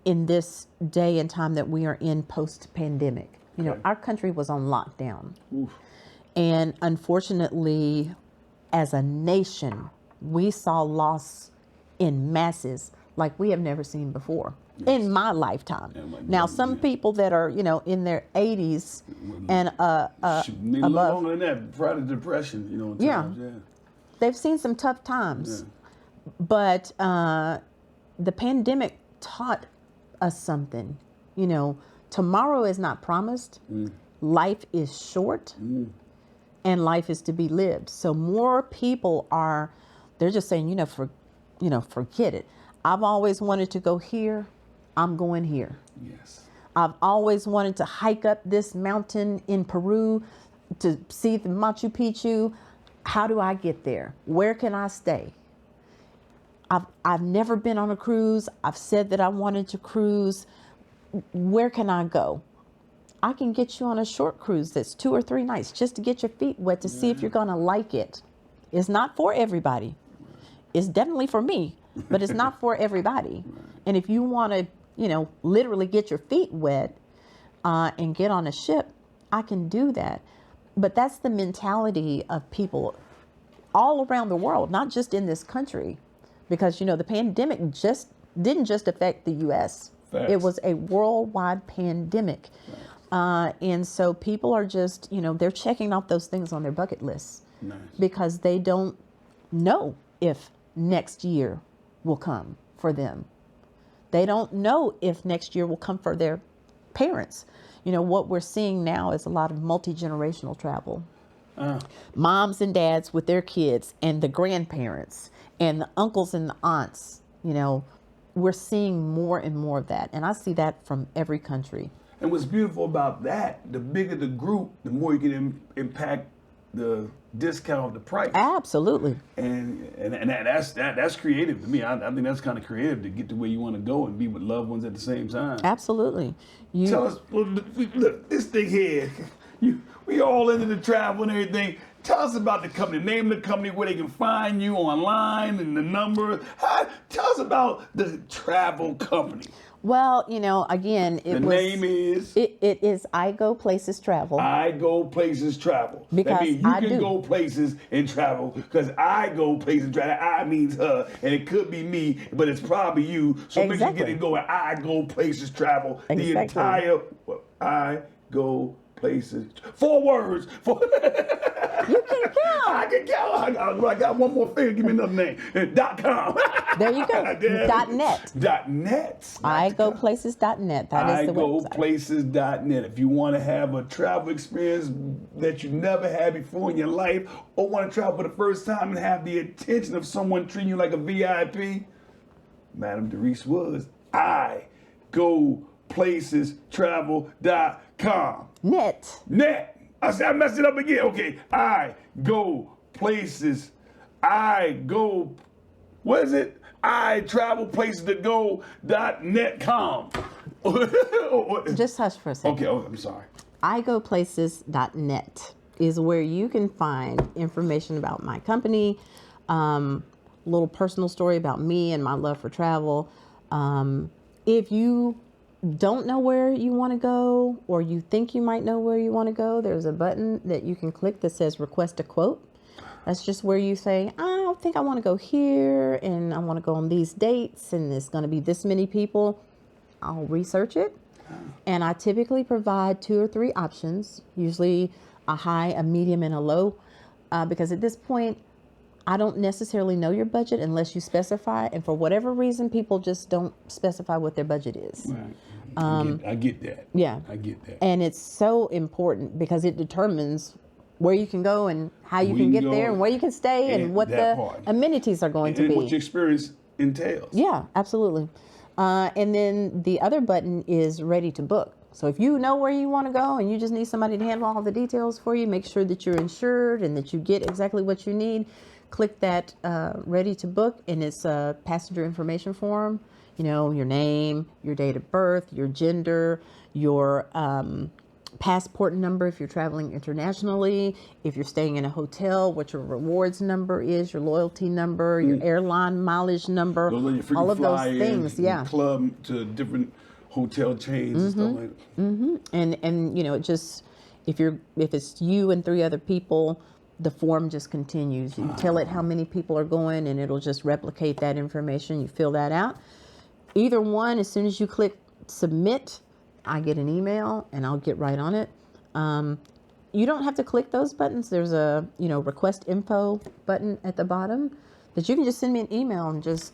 in this day and time that we are in post-pandemic, you know, our country was on lockdown. Oof. And unfortunately, as a nation, we saw loss in masses like we have never seen before in my lifetime. Now, some people that are, you know, in their 80s and Maybe a little longer than that, prior to depression, you know. Times, yeah. They've seen some tough times. But the pandemic taught us something. You know, tomorrow is not promised. Life is short. And life is to be lived. So more people they're just saying, forget it. I've always wanted to go here. I'm going here. Yes. I've always wanted to hike up this mountain in Peru to see the Machu Picchu. How do I get there? Where can I stay? I've never been on a cruise. I've said that I wanted to cruise. Where can I go? I can get you on a short cruise that's 2 or 3 nights just to get your feet wet to see if you're going to like it. It's not for everybody. It's definitely for me, but it's not for everybody. And if you want to, literally get your feet wet and get on a ship, I can do that. But that's the mentality of people all around the world, not just in this country, because, the pandemic didn't just affect the U.S. Facts. It was a worldwide pandemic. And so people are just, they're checking off those things on their bucket lists. Nice. Because they don't know if next year will come for them. They don't know if next year will come for their parents. What we're seeing now is a lot of multi-generational travel. Moms and dads with their kids and the grandparents and the uncles and the aunts. We're seeing more and more of that. And I see that from every country. And what's beautiful about that, the bigger the group, the more you can impact the discount of the price. Absolutely. And that's creative to me. I think that's kind of creative to get to where you want to go and be with loved ones at the same time. Absolutely. Tell us, look, this thing here, we all into the travel and everything. Tell us about the company, name of the company, where they can find you online and the number. Tell us about the travel company. Well, again, the name is? It is I Go Places Travel. I Go Places Travel. Because that means you can go places and travel, because I go places and travel. I means her, and it could be me, but it's probably you. So make sure you get it going. I Go Places Travel. Exactly. The entire I Go Places. 4 words. You can count. I can count. I got one more thing. Give me another name. .com. There you go. .net. .net. IGoPlaces.net. That is the website. IGoPlaces.net. If you want to have a travel experience that you never had before in your life, or want to travel for the first time and have the attention of someone treating you like a VIP, Madam Derise was. IGoPlacesTravel.com. Net. I said I messed it up again. Okay. I Go Places. What is it? I travel places to go.net.com. Just hush for a second. Okay, I'm sorry. IGoPlaces.net is where you can find information about my company, little personal story about me and my love for travel. If you don't know where you want to go, or you think you might know where you want to go, there's a button that you can click that says request a quote. That's just where you say, I think I want to go here, and I want to go on these dates, and it's going to be this many people. I'll research it. And I typically provide 2 or 3 options, usually a high, a medium, and a low, because at this point, I don't necessarily know your budget unless you specify. And for whatever reason, people just don't specify what their budget is. Right. I get that. Yeah. I get that. And it's so important because it determines where you can go and how you can get there and where you can stay and what the amenities are going to be. And what your experience entails. Yeah, absolutely. And then the other button is ready to book. So if you know where you want to go and you just need somebody to handle all the details for you, make sure that you're insured and that you get exactly what you need, click that ready to book, and it's a passenger information form. You know, your name, your date of birth, your gender, your passport number if you're traveling internationally, if you're staying in a hotel, what your rewards number is, your loyalty number, your airline mileage number, all of those things. Yeah. Club to different hotel chains and stuff like that. Mm-hmm. And you know, it just, if it's you and 3 other people, the form just continues. You tell it how many people are going, and it'll just replicate that information. You fill that out. Either one, as soon as you click submit, I get an email and I'll get right on it. You don't have to click those buttons. There's a, request info button at the bottom that you can just send me an email and just,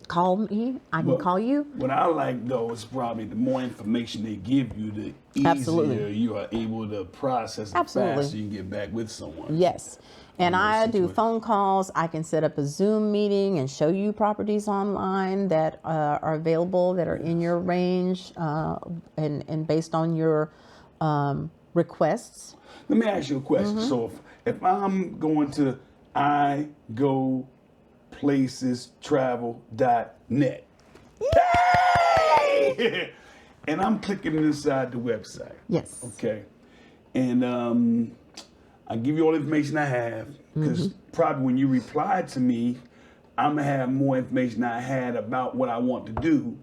call me. I can call you. What I like, though, is probably the more information they give you, the easier you are able to process it faster so you can get back with someone. Yes. And I do phone calls. I can set up a Zoom meeting and show you properties online that are available, that are in your range, and based on your requests. Let me ask you a question. So if I'm going to igoplacestravel.net, yay! And I'm clicking inside the website. Yes. Okay. And I give you all the information I have, because probably when you reply to me, I'm gonna have more information I had about what I want to do.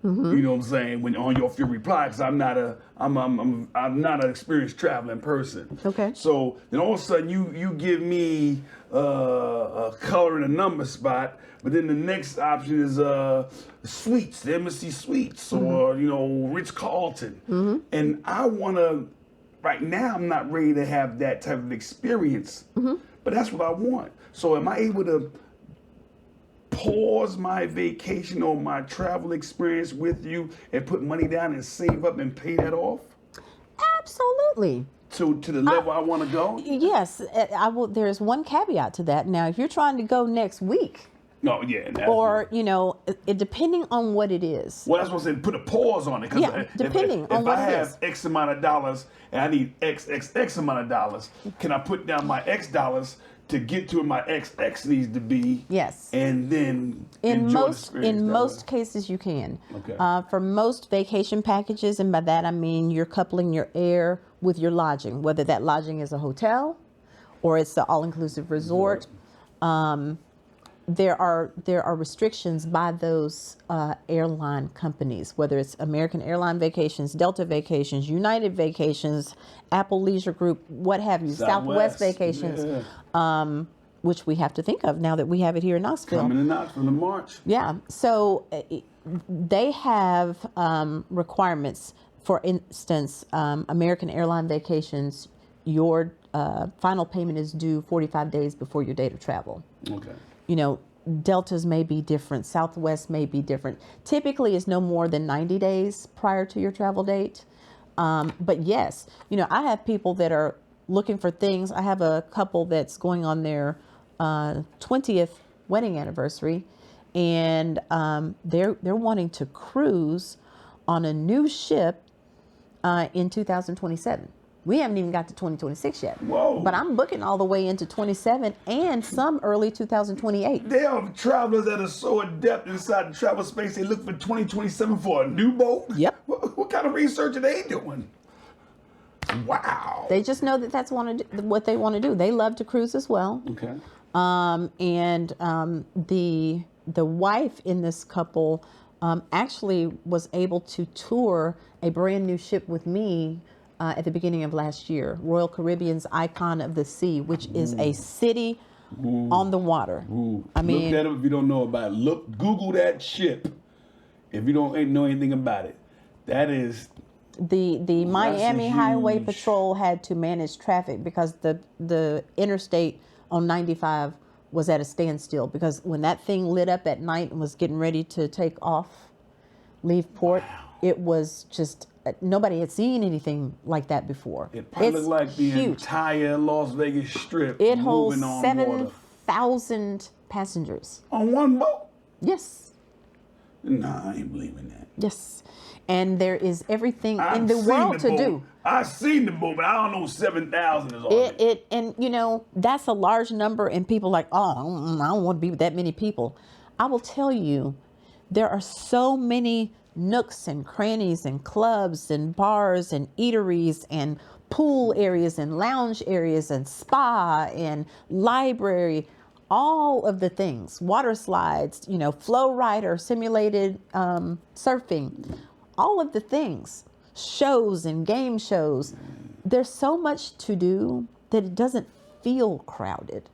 You know what I'm saying? When on your reply, because I'm not an experienced traveling person. Okay. So then all of a sudden you give me a color and a number spot, but then the next option is suites, the Embassy Suites, or Ritz Carlton, and I wanna. Right now, I'm not ready to have that type of experience, but that's what I want. So am I able to pause my vacation or my travel experience with you and put money down and save up and pay that off? Absolutely. To the level I want to go? Yes. I will. There's one caveat to that. Now, if you're trying to go next week, no, yeah. Or, depending on what it is. Well, that's what I said, put a pause on it. Yeah, depending on what it is. If I have X amount of dollars and I need X amount of dollars, can I put down my X dollars to get to where my XX needs to be? Yes. And then in most cases you can. Okay. For most vacation packages, and by that I mean you're coupling your air with your lodging, whether that lodging is a hotel or it's the all-inclusive resort. There are restrictions by those airline companies, whether it's American Airline Vacations, Delta Vacations, United Vacations, Apple Leisure Group, what have you, Southwest Vacations, which we have to think of now that we have it here in Knoxville. Coming in Knoxville in March. Yeah, so they have requirements. For instance, American Airline Vacations, your final payment is due 45 days before your date of travel. Okay. Deltas may be different. Southwest may be different. Typically, it's no more than 90 days prior to your travel date. But yes, I have people that are looking for things. I have a couple that's going on their 20th wedding anniversary, and they're wanting to cruise on a new ship in 2027. We haven't even got to 2026 yet. Whoa. But I'm booking all the way into 27 and some early 2028. There are travelers that are so adept inside the travel space, they look for 2027 for a new boat? Yep. What kind of research are they doing? Wow. They just know that that's what they want to do. They love to cruise as well. Okay. And the wife in this couple actually was able to tour a brand new ship with me at the beginning of last year, Royal Caribbean's Icon of the Sea, which is a city on the water. I mean, look that up if you don't know about it. Google that ship if you ain't know anything about it. That is the Miami huge. Highway Patrol had to manage traffic because the interstate on 95 was at a standstill, because when that thing lit up at night and was getting ready to take off, leave port, it was just, nobody had seen anything like that before. It probably It's looked like the huge. entire Las Vegas Strip It moving holds on water. 7,000 passengers. On one boat? Yes. Nah, I ain't believing that. Yes. And there is everything in the seen world to boat. do. I've seen the boat, but I don't know 7,000 is on it. And you know, that's a large number, and people like, oh, I don't want to be with that many people. I will tell you, there are so many nooks and crannies and clubs and bars and eateries and pool areas and lounge areas and spa and library, all of the things, water slides, you know, flow rider, simulated surfing, all of the things, shows and game shows. There's so much to do that it doesn't feel crowded.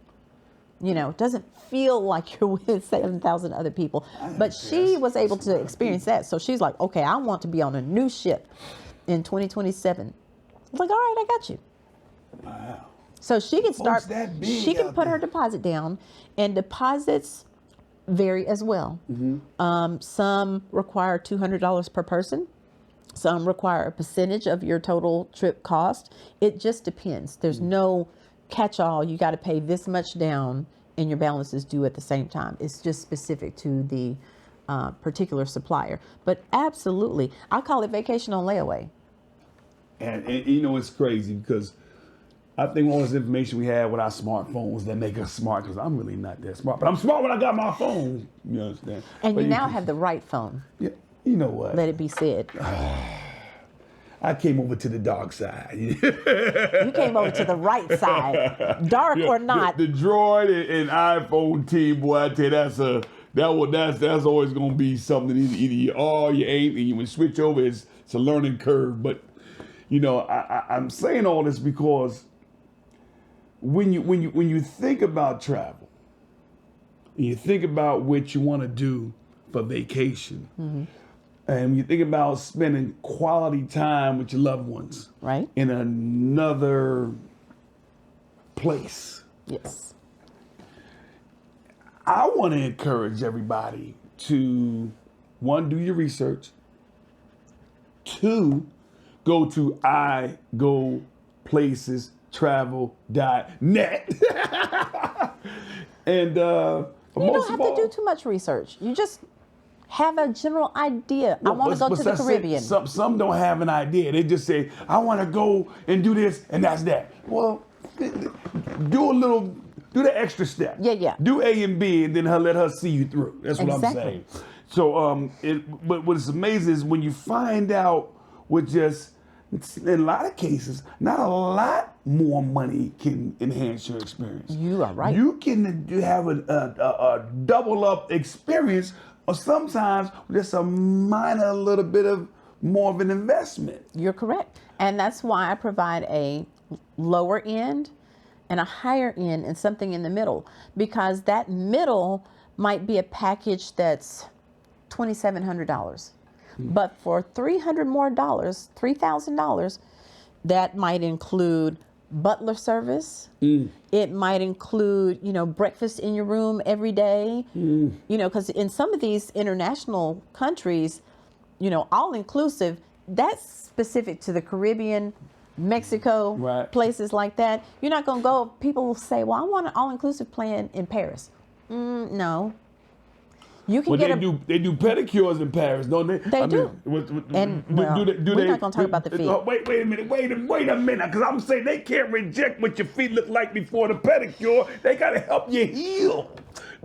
You know, it doesn't feel like you're with 7,000 other people. But she was able to experience that. So she's like, okay, I want to be on a new ship in 2027. I was like, all right, I got you. Wow. So she can start, that big she can out put her there. deposit down, and deposits vary as well. Some require $200 per person. Some require a percentage of your total trip cost. It just depends. There's no catch-all. You got to pay this much down and your balance is due at the same time. It's just specific to the particular supplier. But absolutely, I call it vacation on layaway. And you know, it's crazy because I think all this information we have with our smartphones that make us smart, because I'm really not that smart. But I'm smart when I got my phone. You understand? And But you now have the right phone. Yeah, you know what? Let it be said. I came over to the dark side. You came over to the right side, dark or not. The Droid and iPhone team, boy, I tell you, that's always gonna be something. Either you are or you ain't, and you when switch over, it's a learning curve. But you know, I'm saying all this because when you think about travel, and you think about what you want to do for vacation. And you think about spending quality time with your loved ones, Right. in another place. Yes. I want to encourage everybody to, one, do your research. Two, go to igoplacestravel.net. And You most don't of have all, to do too much research. You just have a general idea. I want to go to the Caribbean. Some don't have an idea. They just say, I want to go and do this, and that's that. Well, do the extra step. Yeah. Do A and B, and then let her see you through. That's what Exactly. I'm saying. So, but what's amazing is when you find out with just, in a lot of cases, not a lot more money can enhance your experience. You are right. You can have a double up experience, or sometimes just a minor little bit of more of an investment. You're correct. And that's why I provide a lower end and a higher end and something in the middle, because that middle might be a package that's $2,700. But for $300 more, $3,000, that might include butler service. It might include, breakfast in your room every day. Because in some of these international countries, all inclusive, that's specific to the Caribbean, Mexico, Right. places like that. You're not going to go, people will say, well, I want an all-inclusive plan in Paris. No. You can But get they do pedicures in Paris, don't they? They do. We're We're not gonna talk about the feet. Wait a minute, because I'm saying they can't reject what your feet look like before the pedicure. They gotta help you heal.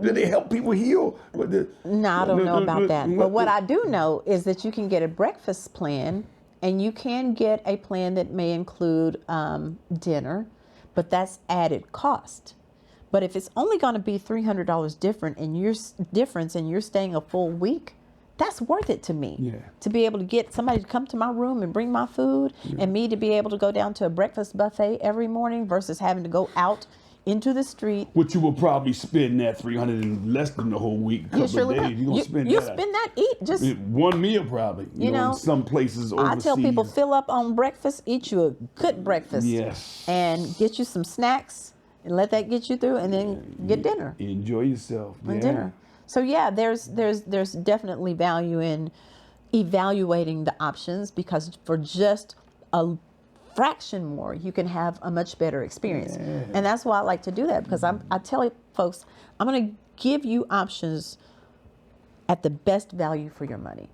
Do they help people heal? No, I don't know about that. But what I do know is that you can get a breakfast plan, and you can get a plan that may include dinner, but that's added cost. But if it's only going to be $300 difference and you're staying a full week, that's worth it to me. Yeah. To be able to get somebody to come to my room and bring my food, and me to be able to go down to a breakfast buffet every morning versus having to go out into the street. Which you will probably spend that 300 in less than the whole week. A couple of days. You're gonna spend you that. spend that eat just one meal probably. You know, in some places overseas. I tell people, fill up on breakfast, eat you a good breakfast. Yes. And get you some snacks and let that get you through, and then get dinner. Enjoy yourself. And dinner. So yeah, there's definitely value in evaluating the options, because for just a fraction more, you can have a much better experience. And that's why I like to do that, because I tell folks, I'm going to give you options at the best value for your money.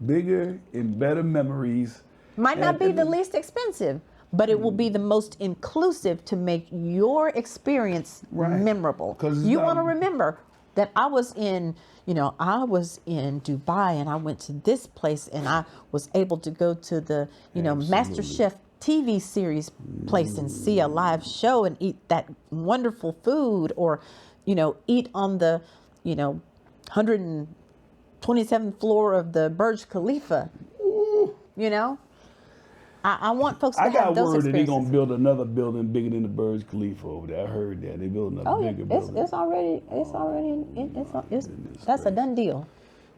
Bigger and better memories. Might not be the least expensive, but it will be the most inclusive to make your experience memorable. You want to remember that I was in Dubai, and I went to this place, and I was able to go to the, Master Chef TV series place and see a live show and eat that wonderful food, or, eat on the, 127th floor of the Burj Khalifa. I want folks to have those experiences. I got word that they're going to build another building bigger than the Burj Khalifa over there. I heard that. They build another bigger building. That's a done deal.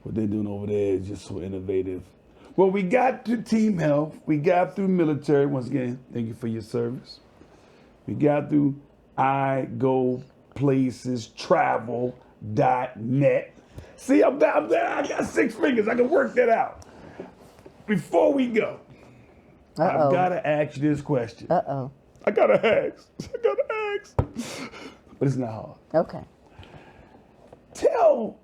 What they're doing over there is just so innovative. Well, we got to Team Health. We got through military. Once again, thank you for your service. We got through iGoPlacesTravel.net. See, I'm there. I got 6 fingers. I can work that out. Before we go, I've got to ask you this question. I got to ask. But it's not hard. Okay. Tell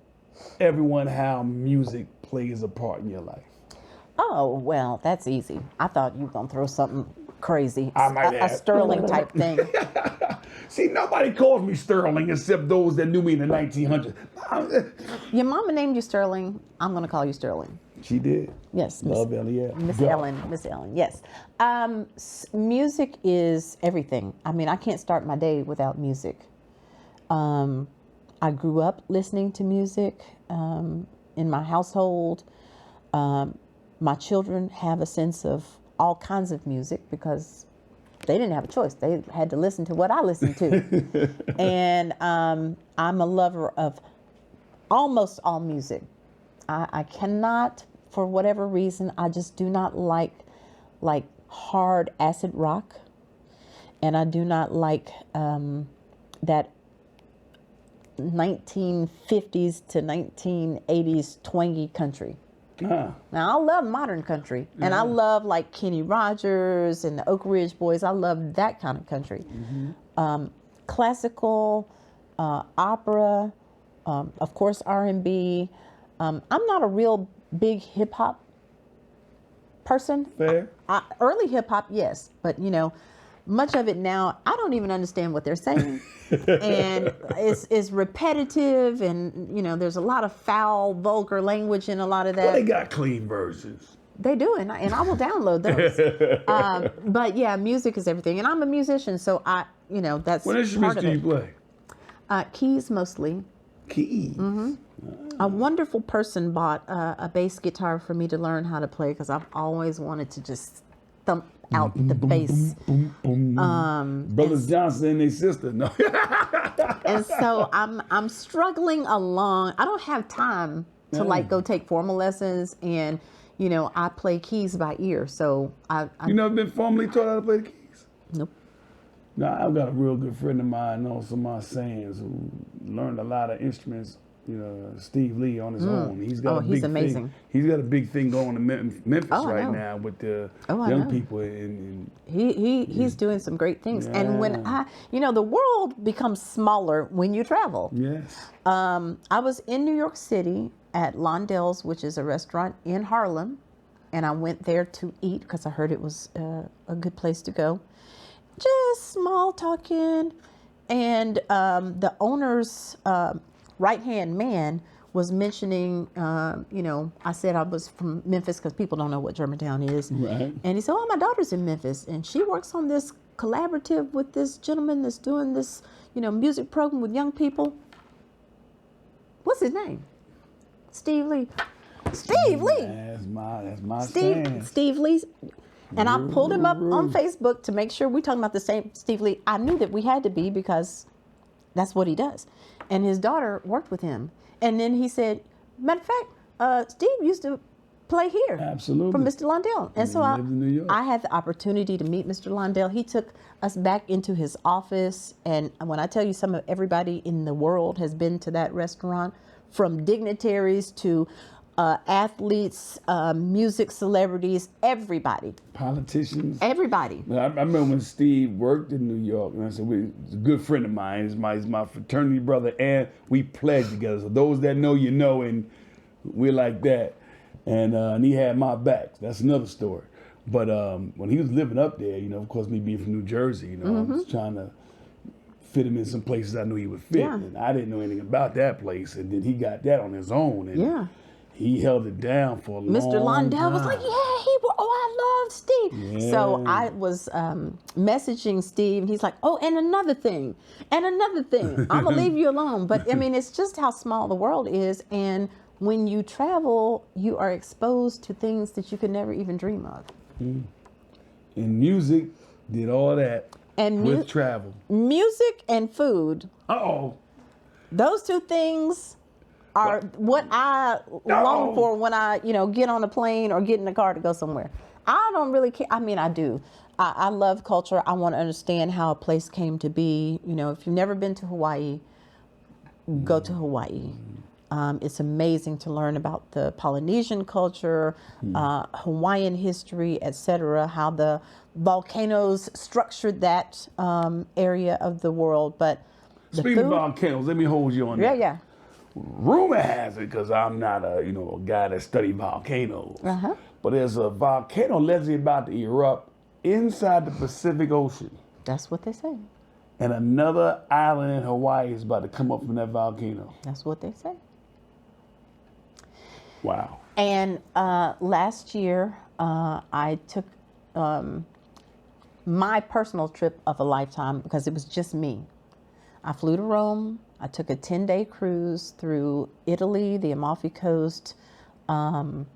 everyone how music plays a part in your life. Oh, well, that's easy. I thought you were going to throw something crazy. A Sterling type thing. See, nobody calls me Sterling except those that knew me in the 1900s. Your mama named you Sterling. I'm going to call you Sterling. She did. Yes. Love Elliot. Miss Ellen, yes. Music is everything. I mean, I can't start my day without music. I grew up listening to music in my household. My children have a sense of all kinds of music because they didn't have a choice. They had to listen to what I listened to. And I'm a lover of almost all music. I cannot, for whatever reason, I just do not like hard acid rock. And I do not like that 1950s to 1980s twangy country. Now, I love modern country, and I love like Kenny Rogers and the Oak Ridge Boys. I love that kind of country. Classical, opera, of course, R&B. I'm not a real big hip hop person. Fair. Early hip hop, yes, but much of it now, I don't even understand what they're saying. And it's repetitive, and there's a lot of foul, vulgar language in a lot of that. Well, they got clean versions. They do, and I will download those. But yeah, music is everything, and I'm a musician, so that's what instruments do you play? Keys mostly. Keys. A wonderful person bought a bass guitar for me to learn how to play, because I've always wanted to just thump out the bass. Brothers Johnson and their sister. No. And so I'm struggling along. I don't have time to go take formal lessons, and I play keys by ear. So You never been formally taught how to play the keys? Nope. No, I've got a real good friend of mine, knows some of my sayings, who learned a lot of instruments. Steve Lee on his own. He's got he's amazing. Thing. He's got a big thing going to Memphis right now with the young people. He's doing some great things. Yeah. And when the world becomes smaller when you travel. Yes. I was in New York City at Londel's, which is a restaurant in Harlem, and I went there to eat because I heard it was a good place to go. Just small talking, and the owner's right-hand man was mentioning, I said I was from Memphis because people don't know what Germantown is. Right. And he said, my daughter's in Memphis, and she works on this collaborative with this gentleman that's doing this, music program with young people. What's his name? Steve Lee. Steve Lee. That's my stand. Steve Lee. And I pulled him up on Facebook to make sure we're talking about the same Steve Lee. I knew that we had to be because that's what he does. And his daughter worked with him. And then he said, matter of fact, Steve used to play here. Absolutely. From Mr. Londell. And so lived in New York. I had the opportunity to meet Mr. Londell. He took us back into his office. And when I tell you, some of everybody in the world has been to that restaurant, from dignitaries to athletes, music celebrities, everybody. Politicians. Everybody. I remember when Steve worked in New York, and I said, he's a good friend of mine. He's my fraternity brother, and we pledged together. So those that know, you know, and we're like that. And he had my back. That's another story. But when he was living up there, you know, of course, me being from New Jersey, you know, I was trying to fit him in some places I knew he would fit. Yeah. And I didn't know anything about that place. And then he got that on his own. And Yeah. he held it down for a long Mr. Londell time. was like, I love Steve. Yeah. So I was messaging Steve, and he's like, oh, and another thing. I'm going to leave you alone. But, I mean, it's just how small the world is. And when you travel, you are exposed to things that you could never even dream of. And music did all that And with travel. Music and food, Uh-oh. those two things are what I long for when I, get on a plane or get in a car to go somewhere. I don't really care. I mean, I do. I love culture. I want to understand how a place came to be. You know, if you've never been to Hawaii, go to Hawaii. It's amazing to learn about the Polynesian culture, Hawaiian history, etc., how the volcanoes structured that area of the world. But Speaking of volcanoes, let me hold you on that. Yeah. Rumor has it, because I'm not a guy that studies volcanoes, but there's a volcano allegedly about to erupt inside the Pacific Ocean. That's what they say. And another island in Hawaii is about to come up from that volcano. That's what they say. Wow. And last year, I took my personal trip of a lifetime, because it was just me. I flew to Rome. I took a 10-day cruise through Italy, the Amalfi Coast, Santorini,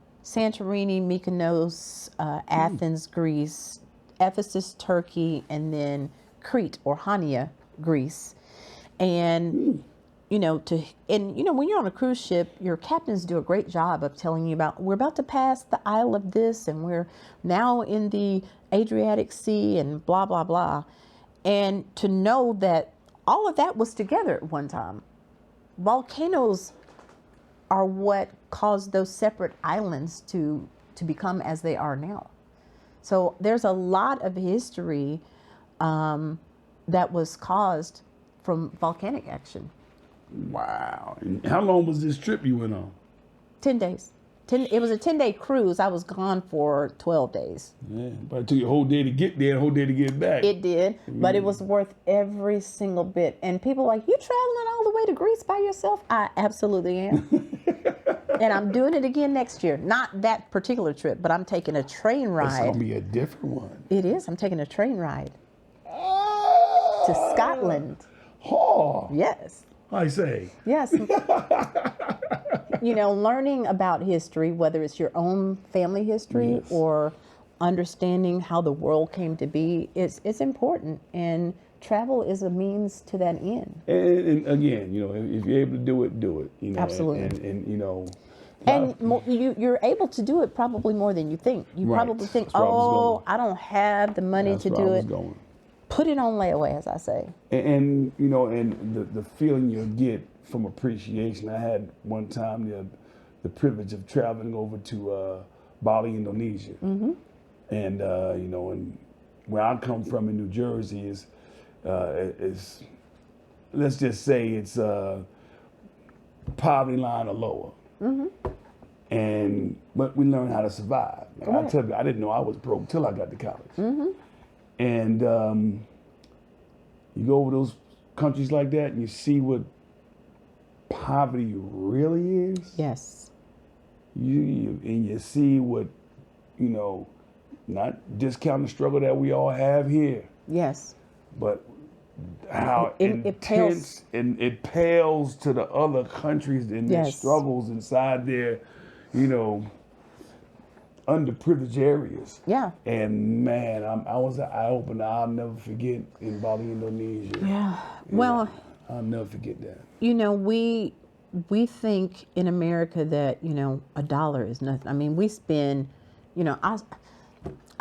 Mykonos, Athens, Greece, Ephesus, Turkey, and then Crete, or Hania, Greece. And when you're on a cruise ship, your captains do a great job of telling you about, we're about to pass the Isle of this, and we're now in the Adriatic Sea, and blah, blah, blah. And to know that all of that was together at one time. Volcanoes are what caused those separate islands to become as they are now. So there's a lot of history that was caused from volcanic action. Wow. And how long was this trip you went on? 10 days. It was a 10-day cruise. I was gone for 12 days. Yeah, but it took you a whole day to get there and a whole day to get back. It did, but it was worth every single bit. And people are like, you traveling all the way to Greece by yourself? I absolutely am. And I'm doing it again next year. Not that particular trip, but I'm taking a train ride. It's going to be a different one. It is. I'm taking a train ride to Scotland. Oh. Yes. I say. Yes. Learning about history, whether it's your own family history or understanding how the world came to be, it's important. And travel is a means to that end. And again, if you're able to do it, do it. Absolutely. And you're able to do it probably more than you think. You probably think, I don't have the money to do it. Put it on layaway, as I say. And the feeling you'll get from appreciation. I had one time the privilege of traveling over to Bali, Indonesia. And and where I come from in New Jersey is let's just say it's poverty line or lower. But we learned how to survive. I tell you, I didn't know I was broke till I got to college. And you go over those countries like that and you see what poverty really is. Yes. You see what, not discounting the struggle that we all have here. Yes. But how intense it pales to the other countries and their struggles inside there. you know, underprivileged areas. Yeah. And man, I was an eye opener. I'll never forget in Bali, Indonesia. Yeah. Well, I'll never forget that. you know, we think in America that, you know, $1 is nothing. I mean, we spend, you know, I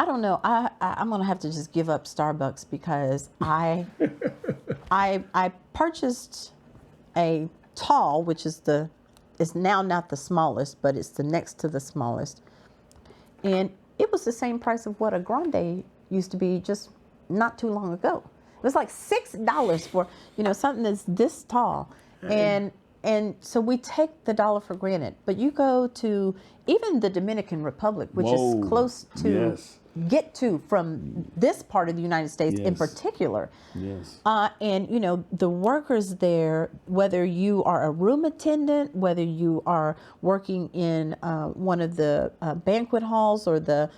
don't know. I'm gonna have to just give up Starbucks because I purchased a tall, which is it's now not the smallest, but it's the next to the smallest, and it was the same price of what a grande used to be just not too long ago. It was like $6 for, you know, something that's this tall, and so we take the dollar for granted. But you go to even the Dominican Republic, which is close to get to from this part of the United States in particular. Yes. And, you know, the workers there, whether you are a room attendant, whether you are working in one of the banquet halls or the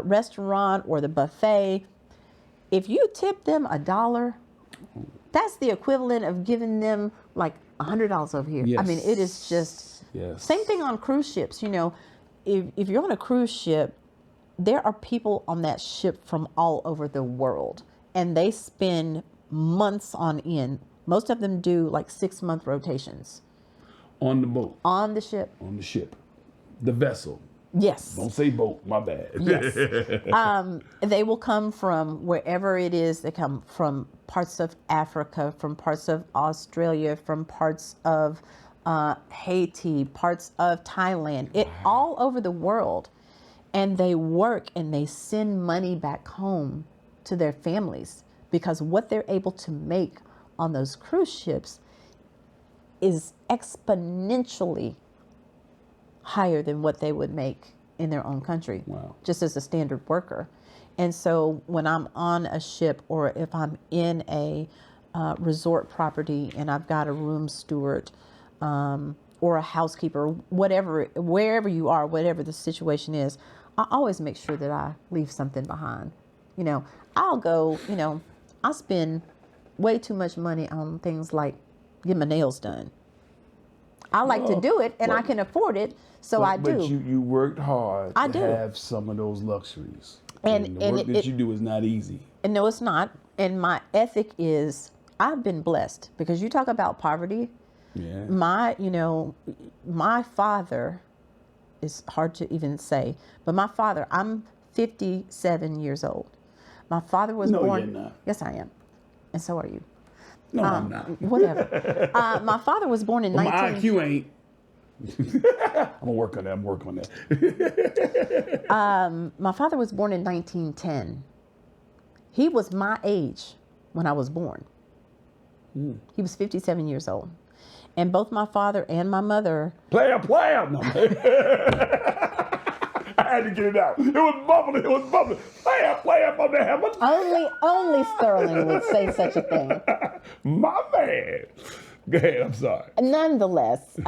restaurant or the buffet, if you tip them $1, that's the equivalent of giving them like $100 over here. Yes. I mean, it is just same thing on cruise ships. You know, if you're on a cruise ship, there are people on that ship from all over the world, and they spend months on end. Most of them do like 6-month rotations. On the boat. On the ship. On the ship. The vessel. Yes. Don't say boat, my bad. Yes. They will come from wherever it is. They come from parts of Africa, from parts of Australia, from parts of Haiti, parts of Thailand, all over the world. And they work and they send money back home to their families because what they're able to make on those cruise ships is exponentially higher than what they would make in their own country, just as a standard worker. And so when I'm on a ship or if I'm in a resort property and I've got a room steward or a housekeeper, whatever, wherever you are, whatever the situation is, I always make sure that I leave something behind. You know, I'll go, you know, I spend way too much money on things like get my nails done. I like to do it and I can afford it, so I do. But you worked hard to have some of those luxuries. And the work that you do is not easy. And no, it's not. And my ethic is I've been blessed because you talk about poverty. Yeah. My father, it's hard to even say, but my father, I'm 57 years old. My father was born. You're not. Yes, I am. And so are you. No, I'm not. Whatever. My father was born in My IQ ain't. I'm gonna work on that. I'm working on that. My father was born in 1910. He was my age when I was born. He was 57 years old. And both my father and my mother... Player! No. I had to get it out. It was bubbling. Player from the heavens. Only Sterling would say such a thing. My man. Go ahead, I'm sorry. Nonetheless,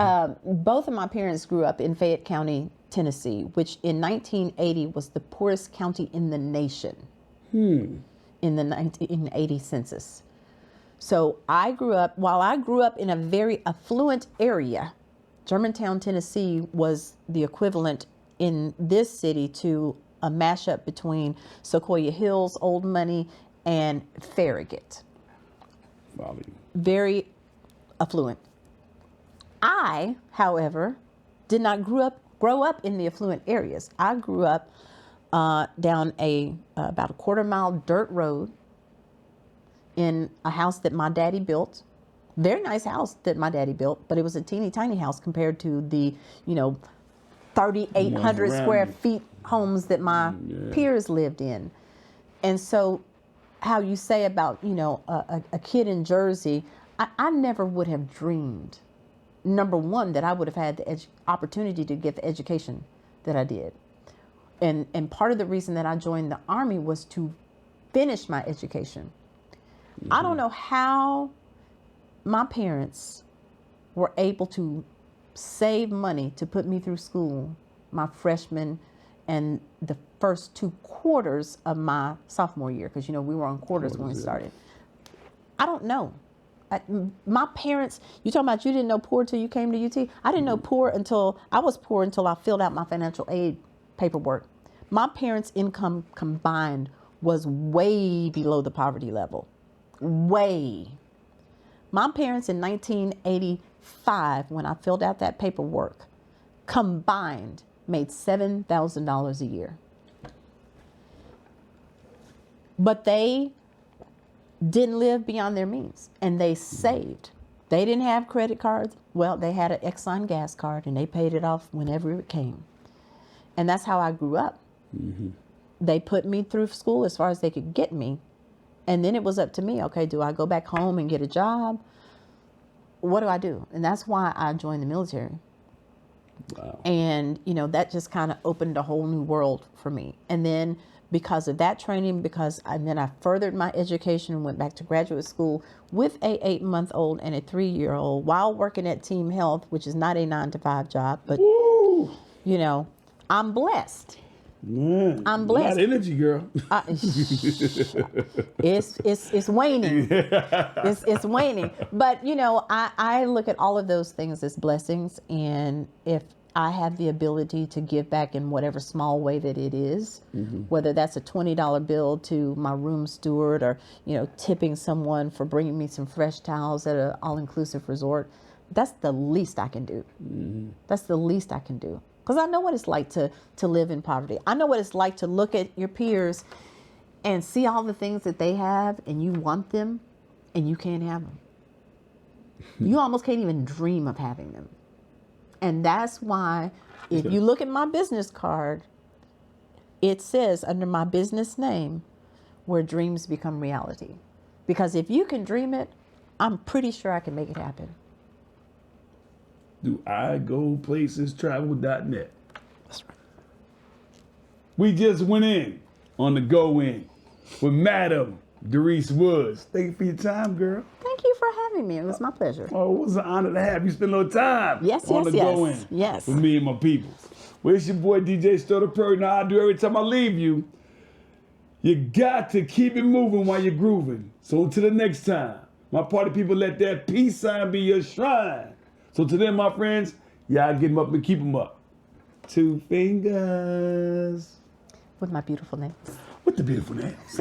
both of my parents grew up in Fayette County, Tennessee, which in 1980 was the poorest county in the nation in the 1980 census. So while I grew up in a very affluent area, Germantown, Tennessee was the equivalent in this city to a mashup between Sequoia Hills, Old Money, and Farragut. Very affluent. I, however, did not grow up in the affluent areas. I grew up down about a quarter-mile dirt road in a house that my daddy built. Very nice house that my daddy built, but it was a teeny tiny house compared to the, 3,800 square feet homes that my peers lived in. And so how you say about, a kid in Jersey, I never would have dreamed, number one, that I would have had the opportunity to get the education that I did. And part of the reason that I joined the Army was to finish my education. I don't know how my parents were able to save money to put me through school, my freshman and the first 2 quarters of my sophomore year, because we were on quarters when we started. I don't know. My parents, you talking about you didn't know poor till you came to UT? I didn't know poor until I filled out my financial aid paperwork. My parents' income combined was way below the poverty level. Way. My parents in 1985, when I filled out that paperwork, combined made $7,000 a year. But they didn't live beyond their means, and they saved. They didn't have credit cards. Well, they had an Exxon gas card, and they paid it off whenever it came. And that's how I grew up. Mm-hmm. They put me through school as far as they could get me. And then it was up to me. Okay, do I go back home and get a job? What do I do? And that's why I joined the military. Wow. And, that just kind of opened a whole new world for me. And then because of that training, then I furthered my education and went back to graduate school with a 8-month-old and a 3-year-old while working at Team Health, which is not a 9-to-5 job, but, Woo! I'm blessed. Man, I'm blessed. A lot of energy, girl. It's waning. It's waning. But, I look at all of those things as blessings. And if I have the ability to give back in whatever small way that it is, whether that's a $20 bill to my room steward or, tipping someone for bringing me some fresh towels at an all-inclusive resort, that's the least I can do. That's the least I can do. Because I know what it's like to live in poverty. I know what it's like to look at your peers and see all the things that they have and you want them and you can't have them. You almost can't even dream of having them. And that's why if you look at my business card, it says under my business name, where dreams become reality. Because if you can dream it, I'm pretty sure I can make it happen. Do I go places travel.net? That's right. We just went in on the go in with Madam Derise Woods. Thank you for your time, girl. Thank you for having me. It was my pleasure. Oh, it was an honor to have you spend a little time on the go in Yes. with me and my peoples. Well, it's your boy DJ Sterl. Now I do every time I leave you. You got to keep it moving while you're grooving. So until the next time, my party people, let that peace sign be your shrine. So to them, my friends, y'all get them up and keep them up. 2 fingers. With my beautiful nails. With the beautiful nails.